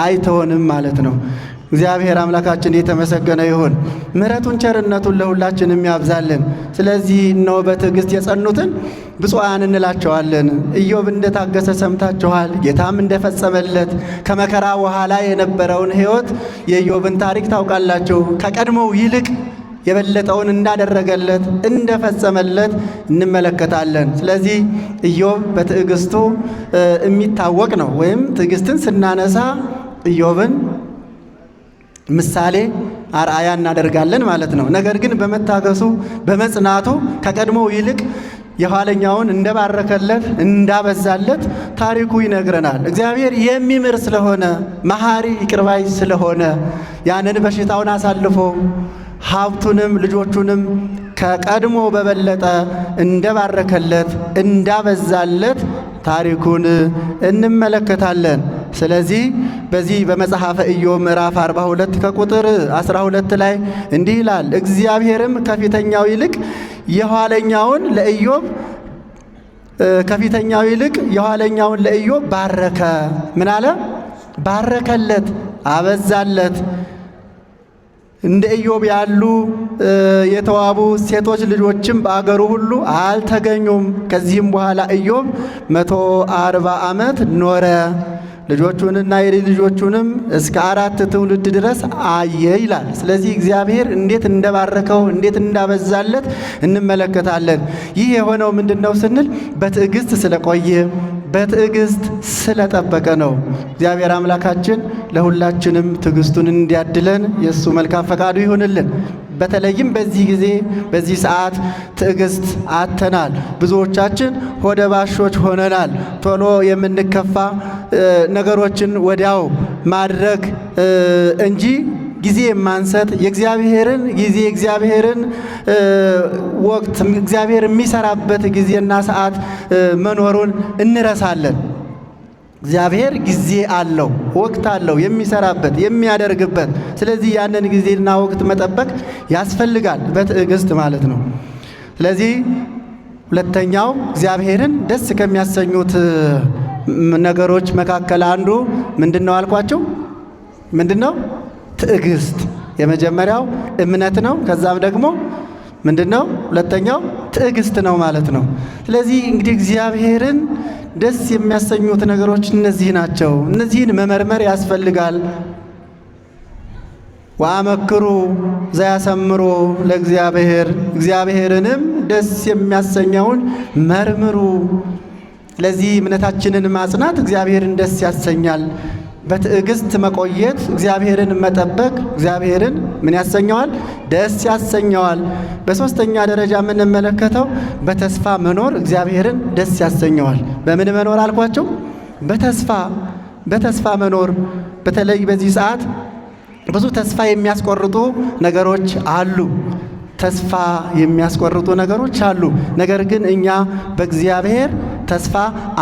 አይተውንም ማለት ነው። እግዚአብሔር አምላካችን የተመሰገነ ይሁን። ምሕረቱን ቸርነቱን ለሁላችንም ያብዛልን። ስለዚህ እነሆ በትዕግስት የጸኑትን ብፁዓን እንላቸዋለን። ኢዮብ እንደታገሰ ሰምታችኋል። ጌታም እንደፈጸመለት ከመከራ በኋላ የነበረውን ሕይወት የኢዮብን ታሪክ ታውቃላችሁ። ከቀድሞው ይልቅ የበለጠውን እንዳደረገለት እንደፈጸመለት እንመለከታለን። ስለዚህ ኢዮብ በትዕግስቱ የሚታወቅ ነው። ወይም ትዕግስትን ስናነሳ ኢዮብን ምሳሌ አርአያ እናደርጋለን ማለት ነው። ነገር ግን በመታገሱ በመጽናቱ ከቀድሞው ይልቅ የኋለኛውን እንደባረከለት እንዳበዛለት ታሪኩ ይነግረናል። እግዚአብሔር የሚምር ስለሆነ መሐሪ ይቅር ባይ ስለሆነ ያንን በሽታውን አሳልፎ ሀብቱንም ልጆቹንም ከቀድሞ በበለጠ እንደባረከለት እንዳበዛለት ታሪኩን እንመለከታለን። ስለዚህ በዚህ በመጽሐፈ ኢዮብ ምዕራፍ 42 ከቁጥር 12 ላይ እንዲህ ይላል፣ እግዚአብሔርም ከፊተኛው ይልቅ የኋለኛውን ለኢዮብ ባረከ። ምን አለ? ባረከለት፣ አበዛለት። እንደ ኢዮብ ያሉ የተዋቡ ሴቶች ልጆችም በአገሩ ሁሉ አልተገኙም። ከዚህም በኋላ ኢዮብ 140 ዓመት ኖረ። ልጆቹንና የልጅ ልጆቹንም እስከ 4 ትውልድ ድረስ አየ ይላል። ስለዚህ እግዚአብሔር እንዴት እንደባረከው እንዴት እንዳበዛለት እንመለከታለን። ይህ የሆነው ምንድነው ስንል በትዕግስት ስለቆየ በትዕግስት ስለጠበቀ ነው። እግዚአብሔር አምላካችን ለሁላችንም ትዕግስቱን እንዲያድለን የእሱ መልካም ፈቃዱ ይሁንልን። በተለይም በዚህ ጊዜ በዚህ ሰዓት ትዕግስት አጥተናል። ብዙዎቻችን ሆደ ባሾች ሆነናል። ቶሎ የምንከፋ ነገሮችን ወዲያው ማድረግ እንጂ ጊዜ የማንሰጥ የእግዚአብሔርን ጊዜ እግዚአብሔርን ወቅት እግዚአብሔር የሚሰራበት ጊዜና ሰዓት መኖሩን እንረሳለን። እግዚአብሔር ጊዜ አለው፣ ወቅት አለው የሚሰራበት የሚያደርግበት። ስለዚህ ያንን ጊዜና ወቅት መጠበቅ ያስፈልጋል፣ በትዕግስት ማለት ነው። ስለዚህ ሁለተኛው እግዚአብሔርን ደስ ከሚያሰኙት ነገሮች መካከል አንዱ ምንድነው አልኳቸው? ምንድነው? ትዕግስት። የመጀመሪያው እምነት ነው። ከዛም ደግሞ ምንድነው? ሁለተኛው ትዕግስት ነው ማለት ነው። ስለዚህ እንግዲህ እግዚአብሔርን ደስ የሚያሰኙት ነገሮች እነዚህ ናቸው። እነዚህን መመርመር ያስፈልጋል። ወአመክሩ ዘያሰምሮ ለእግዚአብሔር፣ እግዚአብሔርንም ደስ የሚያሰኘውን መርምሩ። ስለዚህ እምነታችንን ማጽናት እግዚአብሔርን ደስ ያሰኛል። በትዕግስት መቆየት እግዚአብሔርን መጠበቅ እግዚአብሔርን ምን ያሰኘዋል? ደስ ያሰኘዋል። በሶስተኛ ደረጃ የምንመለከተው በተስፋ መኖር እግዚአብሔርን ደስ ያሰኘዋል። በምን መኖር አልኳቸው? በተስፋ መኖር። በተለይ በዚህ ሰዓት ብዙ ተስፋ የሚያስቆርጡ ነገሮች አሉ። ተስፋ የሚያስቆርጡ ነገሮች አሉ። ነገር ግን እኛ በእግዚአብሔር ተስፋ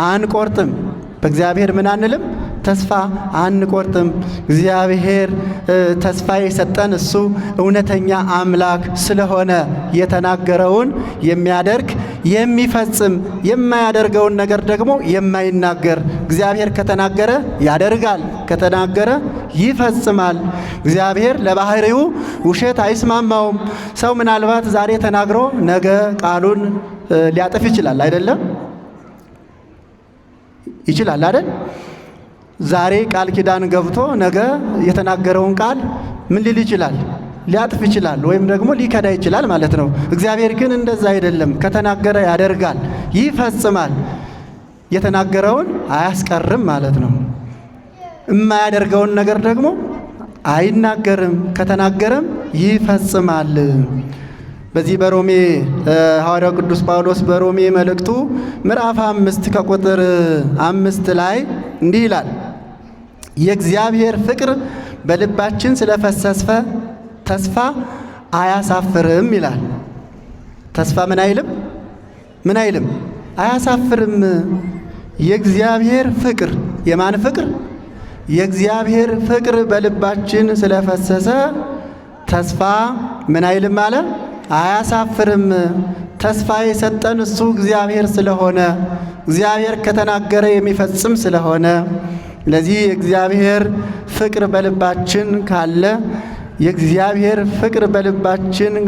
አንቆርጥም። በእግዚአብሔር ምን አንልም? ተስፋ አንቆርጥም። እግዚአብሔር ተስፋ የሰጠን እሱ እውነተኛ አምላክ ስለሆነ የተናገረውን የሚያደርግ የሚፈጽም፣ የማያደርገውን ነገር ደግሞ የማይናገር። እግዚአብሔር ከተናገረ ያደርጋል፣ ከተናገረ ይፈጽማል። እግዚአብሔር ለባህሪው ውሸት አይስማማውም። ሰው ምናልባት ዛሬ ተናግሮ ነገ ቃሉን ሊያጠፍ ይችላል። አይደለም? ይችላል አይደል? ዛሬ ቃል ኪዳን ገብቶ ነገ የተናገረውን ቃል ምን ሊል ይችላል? ሊያጥፍ ይችላል፣ ወይም ደግሞ ሊከዳ ይችላል ማለት ነው። እግዚአብሔር ግን እንደዛ አይደለም። ከተናገረ ያደርጋል፣ ይፈጽማል። የተናገረውን አያስቀርም ማለት ነው። የማያደርገውን ነገር ደግሞ አይናገርም፣ ከተናገረም ይፈጽማል። በዚህ በሮሜ ሐዋርያው ቅዱስ ጳውሎስ በሮሜ መልእክቱ ምዕራፍ 5 ከቁጥር 5 ላይ እንዲህ ይላል፣ የእግዚአብሔር ፍቅር በልባችን ስለፈሰሰ ተስፋ አያሳፍርም ይላል። ተስፋ ምን አይልም? አያሳፍርም። የእግዚአብሔር ፍቅር፣ የማን ፍቅር? የእግዚአብሔር ፍቅር በልባችን ስለፈሰሰ ተስፋ ምን አይልም አለ? አያሳፍርም። ተስፋ የሰጠን እሱ እግዚአብሔር ስለሆነ እግዚአብሔር ከተናገረ የሚፈጽም ስለሆነ ለዚህ የእግዚአብሔር ፍቅር በልባችን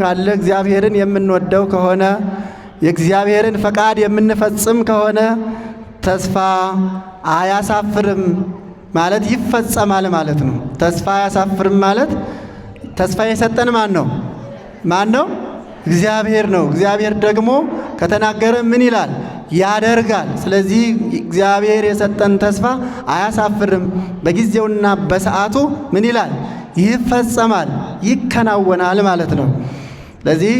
ካለ እግዚአብሔርን የምንወደው ከሆነ የእግዚአብሔርን ፈቃድ የምንፈጽም ከሆነ ተስፋ አያሳፍርም ማለት ይፈጸማል ማለት ነው። ተስፋ አያሳፍርም ማለት ተስፋ የሰጠን ማን ነው? እግዚአብሔር ነው። እግዚአብሔር ደግሞ ከተናገረ ምን ይላል? ያደርጋል። ስለዚህ እግዚአብሔር የሰጠን ተስፋ አያሳፍርም። በጊዜውና በሰዓቱ ምን ይላል? ይፈጸማል፣ ይከናወናል ማለት ነው። ለዚህ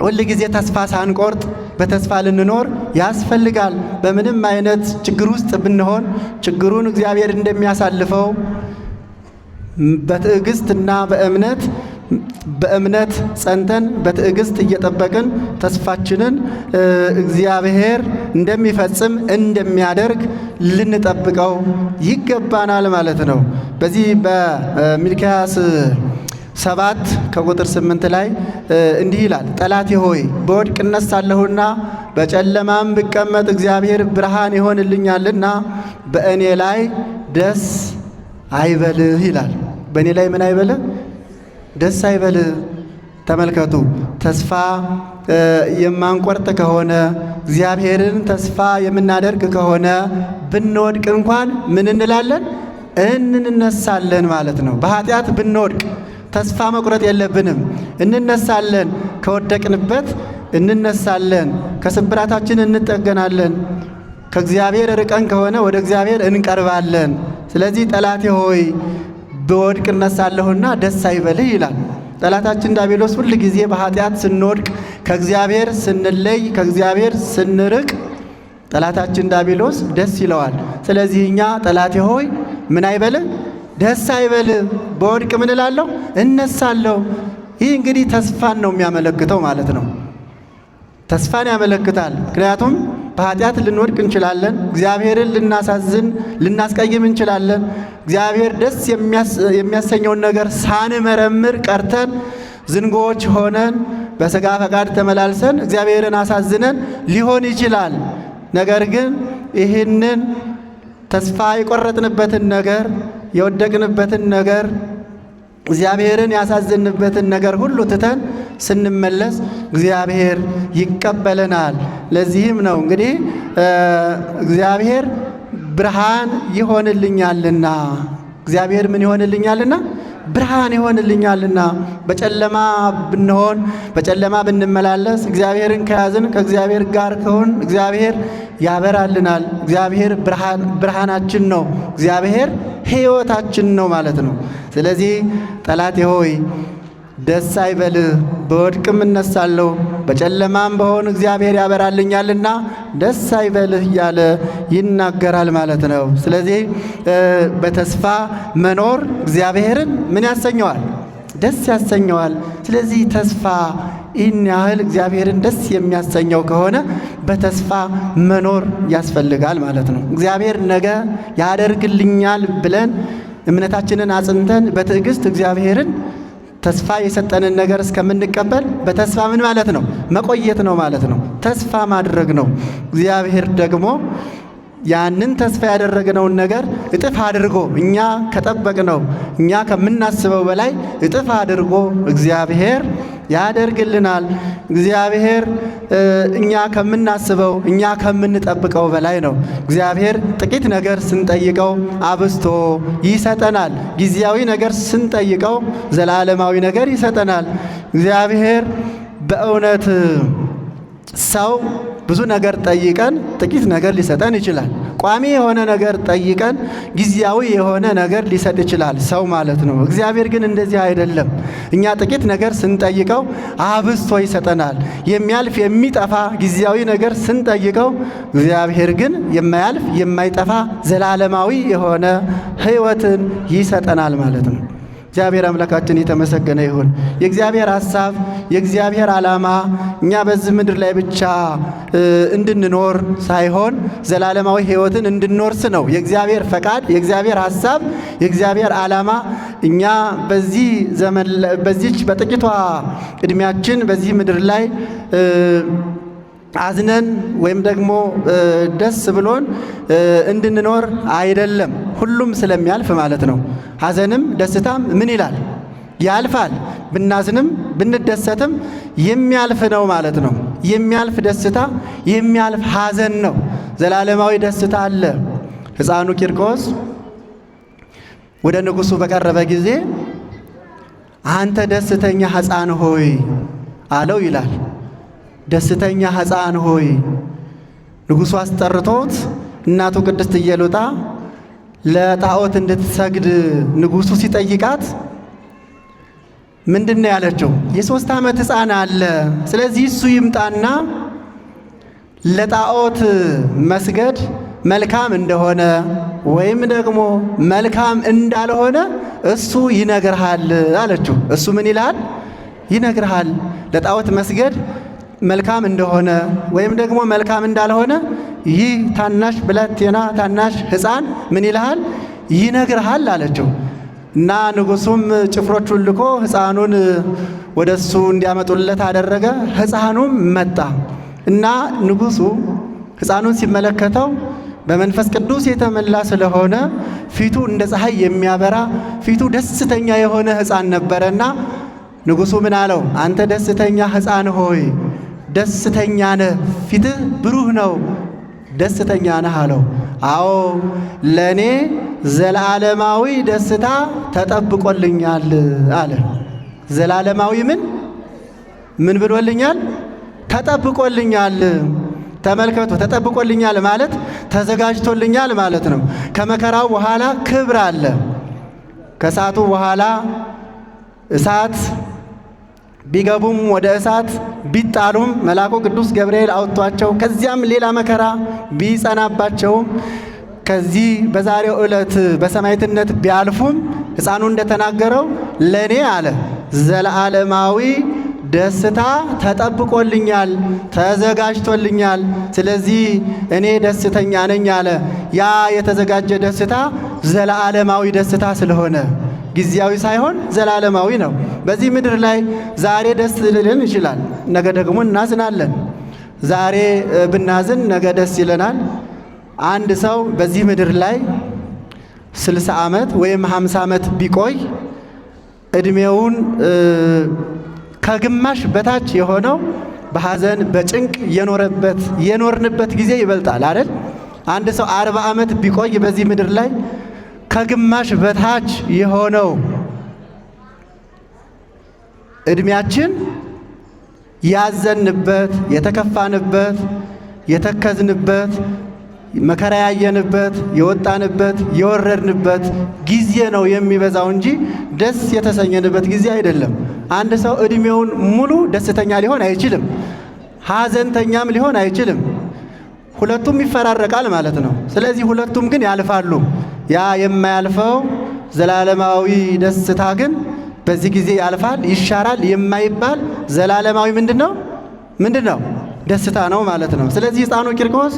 ሁል ጊዜ ተስፋ ሳንቆርጥ በተስፋ ልንኖር ያስፈልጋል። በምንም አይነት ችግር ውስጥ ብንሆን ችግሩን እግዚአብሔር እንደሚያሳልፈው በትዕግስትና በእምነት ጸንተን በትዕግስት እየጠበቅን ተስፋችንን እግዚአብሔር እንደሚፈጽም እንደሚያደርግ ልንጠብቀው ይገባናል ማለት ነው። በዚህ በሚልክያስ 7 ከቁጥር 8 ላይ እንዲህ ይላል፣ ጠላቴ ሆይ በወድቅ እነሳለሁና በጨለማም ብቀመጥ እግዚአብሔር ብርሃን ይሆንልኛልና በእኔ ላይ ደስ አይበልህ ይላል። በእኔ ላይ ምን አይበልህ? ደስ አይበልህ። ተመልከቱ፣ ተስፋ የማንቆርጥ ከሆነ እግዚአብሔርን ተስፋ የምናደርግ ከሆነ ብንወድቅ እንኳን ምን እንላለን? እንነሳለን ማለት ነው። በኃጢአት ብንወድቅ ተስፋ መቁረጥ የለብንም። እንነሳለን፣ ከወደቅንበት እንነሳለን፣ ከስብራታችን እንጠገናለን። ከእግዚአብሔር ርቀን ከሆነ ወደ እግዚአብሔር እንቀርባለን። ስለዚህ ጠላቴ ሆይ በወድቅ እነሳለሁና ደስ አይበልህ ይላል። ጠላታችን ዲያብሎስ ሁል ጊዜ በኃጢአት ስንወድቅ፣ ከእግዚአብሔር ስንለይ፣ ከእግዚአብሔር ስንርቅ ጠላታችን ዲያብሎስ ደስ ይለዋል። ስለዚህ እኛ ጠላቴ ሆይ ምን አይበልህ? ደስ አይበልህ። በወድቅ ምን እላለሁ? እነሳለሁ። ይህ እንግዲህ ተስፋን ነው የሚያመለክተው ማለት ነው። ተስፋን ያመለክታል። ምክንያቱም በኃጢአት ልንወድቅ እንችላለን። እግዚአብሔርን ልናስቀይም እንችላለን። እግዚአብሔር ደስ የሚያሰኘውን ነገር ሳንመረምር ቀርተን ዝንጎዎች ሆነን በሥጋ ፈቃድ ተመላልሰን እግዚአብሔርን አሳዝነን ሊሆን ይችላል። ነገር ግን ይህንን ተስፋ የቆረጥንበትን ነገር፣ የወደቅንበትን ነገር፣ እግዚአብሔርን ያሳዝንበትን ነገር ሁሉ ትተን ስንመለስ እግዚአብሔር ይቀበለናል። ለዚህም ነው እንግዲህ እግዚአብሔር ብርሃን ይሆንልኛልና፣ እግዚአብሔር ምን ይሆንልኛልና? ብርሃን ይሆንልኛልና። በጨለማ ብንሆን፣ በጨለማ ብንመላለስ እግዚአብሔርን ከያዝን፣ ከእግዚአብሔር ጋር ከሆን እግዚአብሔር ያበራልናል። እግዚአብሔር ብርሃናችን ነው። እግዚአብሔር ሕይወታችን ነው ማለት ነው። ስለዚህ ጠላቴ ሆይ ደስ አይበልህ፣ በወድቅም እነሳለሁ፣ በጨለማም በሆን እግዚአብሔር ያበራልኛልና ደስ አይበልህ እያለ ይናገራል ማለት ነው። ስለዚህ በተስፋ መኖር እግዚአብሔርን ምን ያሰኘዋል? ደስ ያሰኘዋል። ስለዚህ ተስፋ ይህን ያህል እግዚአብሔርን ደስ የሚያሰኘው ከሆነ በተስፋ መኖር ያስፈልጋል ማለት ነው። እግዚአብሔር ነገ ያደርግልኛል ብለን እምነታችንን አጽንተን በትዕግስት እግዚአብሔርን ተስፋ የሰጠንን ነገር እስከምንቀበል በተስፋ ምን ማለት ነው? መቆየት ነው ማለት ነው። ተስፋ ማድረግ ነው። እግዚአብሔር ደግሞ ያንን ተስፋ ያደረግነውን ነገር እጥፍ አድርጎ እኛ ከጠበቅነው እኛ ከምናስበው በላይ እጥፍ አድርጎ እግዚአብሔር ያደርግልናል። እግዚአብሔር እኛ ከምናስበው እኛ ከምንጠብቀው በላይ ነው። እግዚአብሔር ጥቂት ነገር ስንጠይቀው አብዝቶ ይሰጠናል። ጊዜያዊ ነገር ስንጠይቀው ዘላለማዊ ነገር ይሰጠናል። እግዚአብሔር በእውነት ሰው ብዙ ነገር ጠይቀን ጥቂት ነገር ሊሰጠን ይችላል። ቋሚ የሆነ ነገር ጠይቀን ጊዜያዊ የሆነ ነገር ሊሰጥ ይችላል ሰው ማለት ነው። እግዚአብሔር ግን እንደዚህ አይደለም። እኛ ጥቂት ነገር ስንጠይቀው አብዝቶ ይሰጠናል። የሚያልፍ የሚጠፋ ጊዜያዊ ነገር ስንጠይቀው እግዚአብሔር ግን የማያልፍ የማይጠፋ ዘላለማዊ የሆነ ሕይወትን ይሰጠናል ማለት ነው። እግዚአብሔር አምላካችን የተመሰገነ ይሁን። የእግዚአብሔር ሐሳብ የእግዚአብሔር ዓላማ እኛ በዚህ ምድር ላይ ብቻ እንድንኖር ሳይሆን ዘላለማዊ ሕይወትን እንድንወርስ ነው። የእግዚአብሔር ፈቃድ፣ የእግዚአብሔር ሐሳብ፣ የእግዚአብሔር ዓላማ እኛ በዚህ ዘመን በዚች በጥቂቷ ዕድሜያችን በዚህ ምድር ላይ አዝነን ወይም ደግሞ ደስ ብሎን እንድንኖር አይደለም። ሁሉም ስለሚያልፍ ማለት ነው። ሐዘንም ደስታም ምን ይላል? ያልፋል። ብናዝንም ብንደሰትም የሚያልፍ ነው ማለት ነው። የሚያልፍ ደስታ፣ የሚያልፍ ሐዘን ነው። ዘላለማዊ ደስታ አለ። ሕፃኑ ቂርቆስ ወደ ንጉሡ በቀረበ ጊዜ አንተ ደስተኛ ሕፃን ሆይ አለው ይላል። ደስተኛ ሕፃን ሆይ ንጉሡ አስጠርቶት እናቱ ቅድስት ኢየሉጣ ለጣዖት እንድትሰግድ ንጉሡ ሲጠይቃት ምንድን ነው ያለችው? የ3 ዓመት ሕፃን አለ። ስለዚህ እሱ ይምጣና ለጣዖት መስገድ መልካም እንደሆነ ወይም ደግሞ መልካም እንዳልሆነ እሱ ይነግርሃል አለችው። እሱ ምን ይልሃል? ይነግርሃል። ለጣዖት መስገድ መልካም እንደሆነ ወይም ደግሞ መልካም እንዳልሆነ ይህ ታናሽ ብላቴና ታናሽ ሕፃን ምን ይልሃል? ይነግርሃል አለችው። እና ንጉሡም ጭፍሮቹን ልኮ ሕፃኑን ወደሱ እንዲያመጡለት አደረገ። ሕፃኑም መጣ እና ንጉሡ ሕፃኑን ሲመለከተው በመንፈስ ቅዱስ የተመላ ስለሆነ ፊቱ እንደ ፀሐይ የሚያበራ ፊቱ ደስተኛ የሆነ ሕፃን ነበረና ንጉሡ ምን አለው? አንተ ደስተኛ ሕፃን ሆይ ደስተኛ ነህ፣ ፊትህ ብሩህ ነው፣ ደስተኛ ነህ አለው። አዎ ለእኔ ዘላለማዊ ደስታ ተጠብቆልኛል አለ። ዘላለማዊ ምን ብሎልኛል? ተጠብቆልኛል። ተመልከቱ፣ ተጠብቆልኛል ማለት ተዘጋጅቶልኛል ማለት ነው። ከመከራው በኋላ ክብር አለ። ከእሳቱ በኋላ እሳት ቢገቡም ወደ እሳት ቢጣሉም መልአኩ ቅዱስ ገብርኤል አውጥቷቸው ከዚያም ሌላ መከራ ቢጸናባቸውም ከዚህ በዛሬው ዕለት በሰማዕትነት ቢያልፉም ሕፃኑ እንደተናገረው ለእኔ አለ ዘለዓለማዊ ደስታ ተጠብቆልኛል፣ ተዘጋጅቶልኛል። ስለዚህ እኔ ደስተኛ ነኝ አለ። ያ የተዘጋጀ ደስታ ዘለዓለማዊ ደስታ ስለሆነ ጊዜያዊ ሳይሆን ዘላለማዊ ነው። በዚህ ምድር ላይ ዛሬ ደስ ሊለን ይችላል፣ ነገ ደግሞ እናዝናለን። ዛሬ ብናዝን ነገ ደስ ይለናል። አንድ ሰው በዚህ ምድር ላይ 60 ዓመት ወይም 50 ዓመት ቢቆይ እድሜውን ከግማሽ በታች የሆነው በሐዘን በጭንቅ የኖርንበት ጊዜ ይበልጣል አይደል? አንድ ሰው 40 ዓመት ቢቆይ በዚህ ምድር ላይ ከግማሽ በታች የሆነው እድሜያችን ያዘንበት፣ የተከፋንበት፣ የተከዝንበት፣ መከራ ያየንበት፣ የወጣንበት፣ የወረድንበት ጊዜ ነው የሚበዛው እንጂ ደስ የተሰኘንበት ጊዜ አይደለም። አንድ ሰው እድሜውን ሙሉ ደስተኛ ሊሆን አይችልም፣ ሐዘንተኛም ሊሆን አይችልም። ሁለቱም ይፈራረቃል ማለት ነው። ስለዚህ ሁለቱም ግን ያልፋሉ። ያ የማያልፈው ዘላለማዊ ደስታ ግን በዚህ ጊዜ ያልፋል፣ ይሻራል። የማይባል ዘላለማዊ ምንድነው? ደስታ ነው ማለት ነው። ስለዚህ ሕፃኑ ቂርቆስ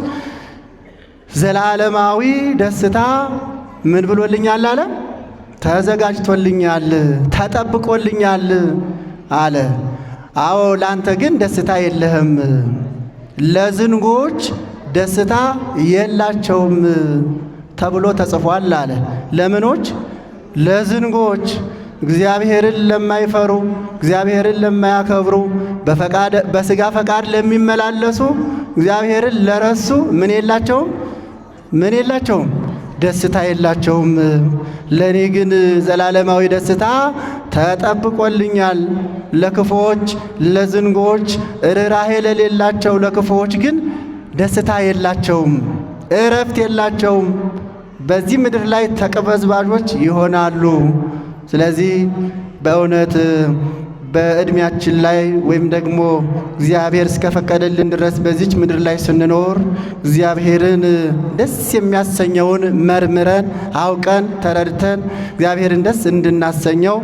ዘላለማዊ ደስታ ምን ብሎልኛል አለ? ተዘጋጅቶልኛል፣ ተጠብቆልኛል አለ። አዎ ላንተ ግን ደስታ የለህም፣ ለዝንጎች ደስታ የላቸውም ተብሎ ተጽፏል አለ። ለምኖች? ለዝንጎች፣ እግዚአብሔርን ለማይፈሩ፣ እግዚአብሔርን ለማያከብሩ፣ በስጋ ፈቃድ ለሚመላለሱ፣ እግዚአብሔርን ለረሱ ምን የላቸውም? ደስታ የላቸውም። ለእኔ ግን ዘላለማዊ ደስታ ተጠብቆልኛል። ለክፉዎች፣ ለዝንጎች፣ ርኅራኄ ለሌላቸው ለክፉዎች ግን ደስታ የላቸውም፣ እረፍት የላቸውም። በዚህ ምድር ላይ ተቅበዝባዦች ይሆናሉ። ስለዚህ በእውነት በዕድሜያችን ላይ ወይም ደግሞ እግዚአብሔር እስከፈቀደልን ድረስ በዚች ምድር ላይ ስንኖር እግዚአብሔርን ደስ የሚያሰኘውን መርምረን አውቀን ተረድተን እግዚአብሔርን ደስ እንድናሰኘው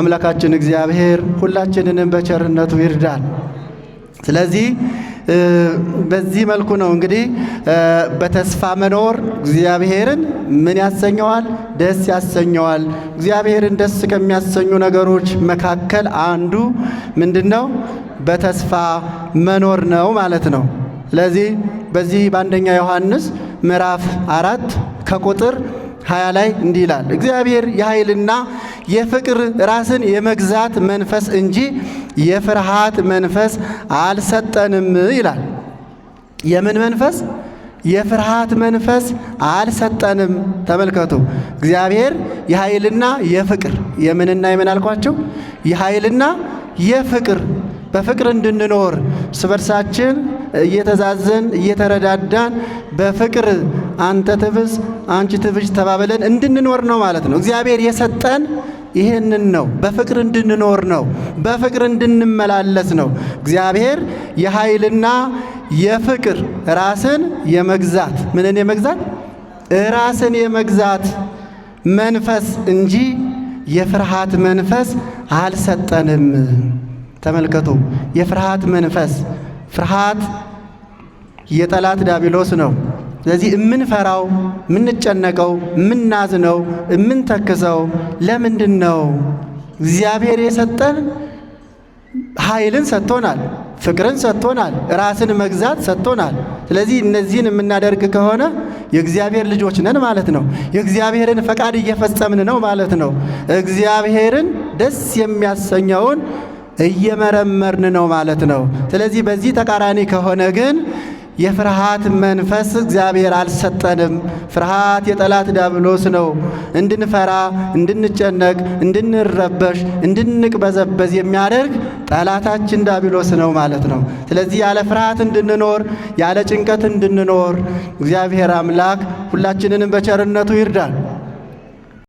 አምላካችን እግዚአብሔር ሁላችንንም በቸርነቱ ይርዳል። ስለዚህ በዚህ መልኩ ነው እንግዲህ በተስፋ መኖር እግዚአብሔርን ምን ያሰኘዋል? ደስ ያሰኘዋል። እግዚአብሔርን ደስ ከሚያሰኙ ነገሮች መካከል አንዱ ምንድነው? በተስፋ መኖር ነው ማለት ነው። ስለዚህ በዚህ በአንደኛ ዮሐንስ ምዕራፍ 4 ከቁጥር 20 ላይ እንዲህ ይላል፣ እግዚአብሔር የኃይልና የፍቅር ራስን የመግዛት መንፈስ እንጂ የፍርሃት መንፈስ አልሰጠንም ይላል። የምን መንፈስ? የፍርሃት መንፈስ አልሰጠንም። ተመልከቱ፣ እግዚአብሔር የኃይልና የፍቅር የምንና የምን አልኳቸው? የኃይልና የፍቅር በፍቅር እንድንኖር እርስ በርሳችን እየተዛዘን እየተረዳዳን በፍቅር አንተ ትብስ አንቺ ትብሽ ተባብለን እንድንኖር ነው ማለት ነው። እግዚአብሔር የሰጠን ይህንን ነው። በፍቅር እንድንኖር ነው። በፍቅር እንድንመላለስ ነው። እግዚአብሔር የኃይልና የፍቅር ራስን የመግዛት ምንን የመግዛት ራስን የመግዛት መንፈስ እንጂ የፍርሃት መንፈስ አልሰጠንም። ተመልከቱ፣ የፍርሃት መንፈስ ፍርሃት የጠላት ዲያብሎስ ነው። ስለዚህ እምንፈራው፣ እምንጨነቀው፣ እምናዝነው፣ እምንተክሰው ለምንድን ነው? እግዚአብሔር የሰጠን ኃይልን ሰጥቶናል፣ ፍቅርን ሰጥቶናል፣ ራስን መግዛት ሰጥቶናል። ስለዚህ እነዚህን የምናደርግ ከሆነ የእግዚአብሔር ልጆች ነን ማለት ነው። የእግዚአብሔርን ፈቃድ እየፈጸምን ነው ማለት ነው። እግዚአብሔርን ደስ የሚያሰኘውን እየመረመርን ነው ማለት ነው። ስለዚህ በዚህ ተቃራኒ ከሆነ ግን የፍርሃት መንፈስ እግዚአብሔር አልሰጠንም። ፍርሃት የጠላት ዲያብሎስ ነው። እንድንፈራ፣ እንድንጨነቅ፣ እንድንረበሽ፣ እንድንቅበዘበዝ የሚያደርግ ጠላታችን ዲያብሎስ ነው ማለት ነው። ስለዚህ ያለ ፍርሃት እንድንኖር፣ ያለ ጭንቀት እንድንኖር እግዚአብሔር አምላክ ሁላችንንም በቸርነቱ ይርዳል።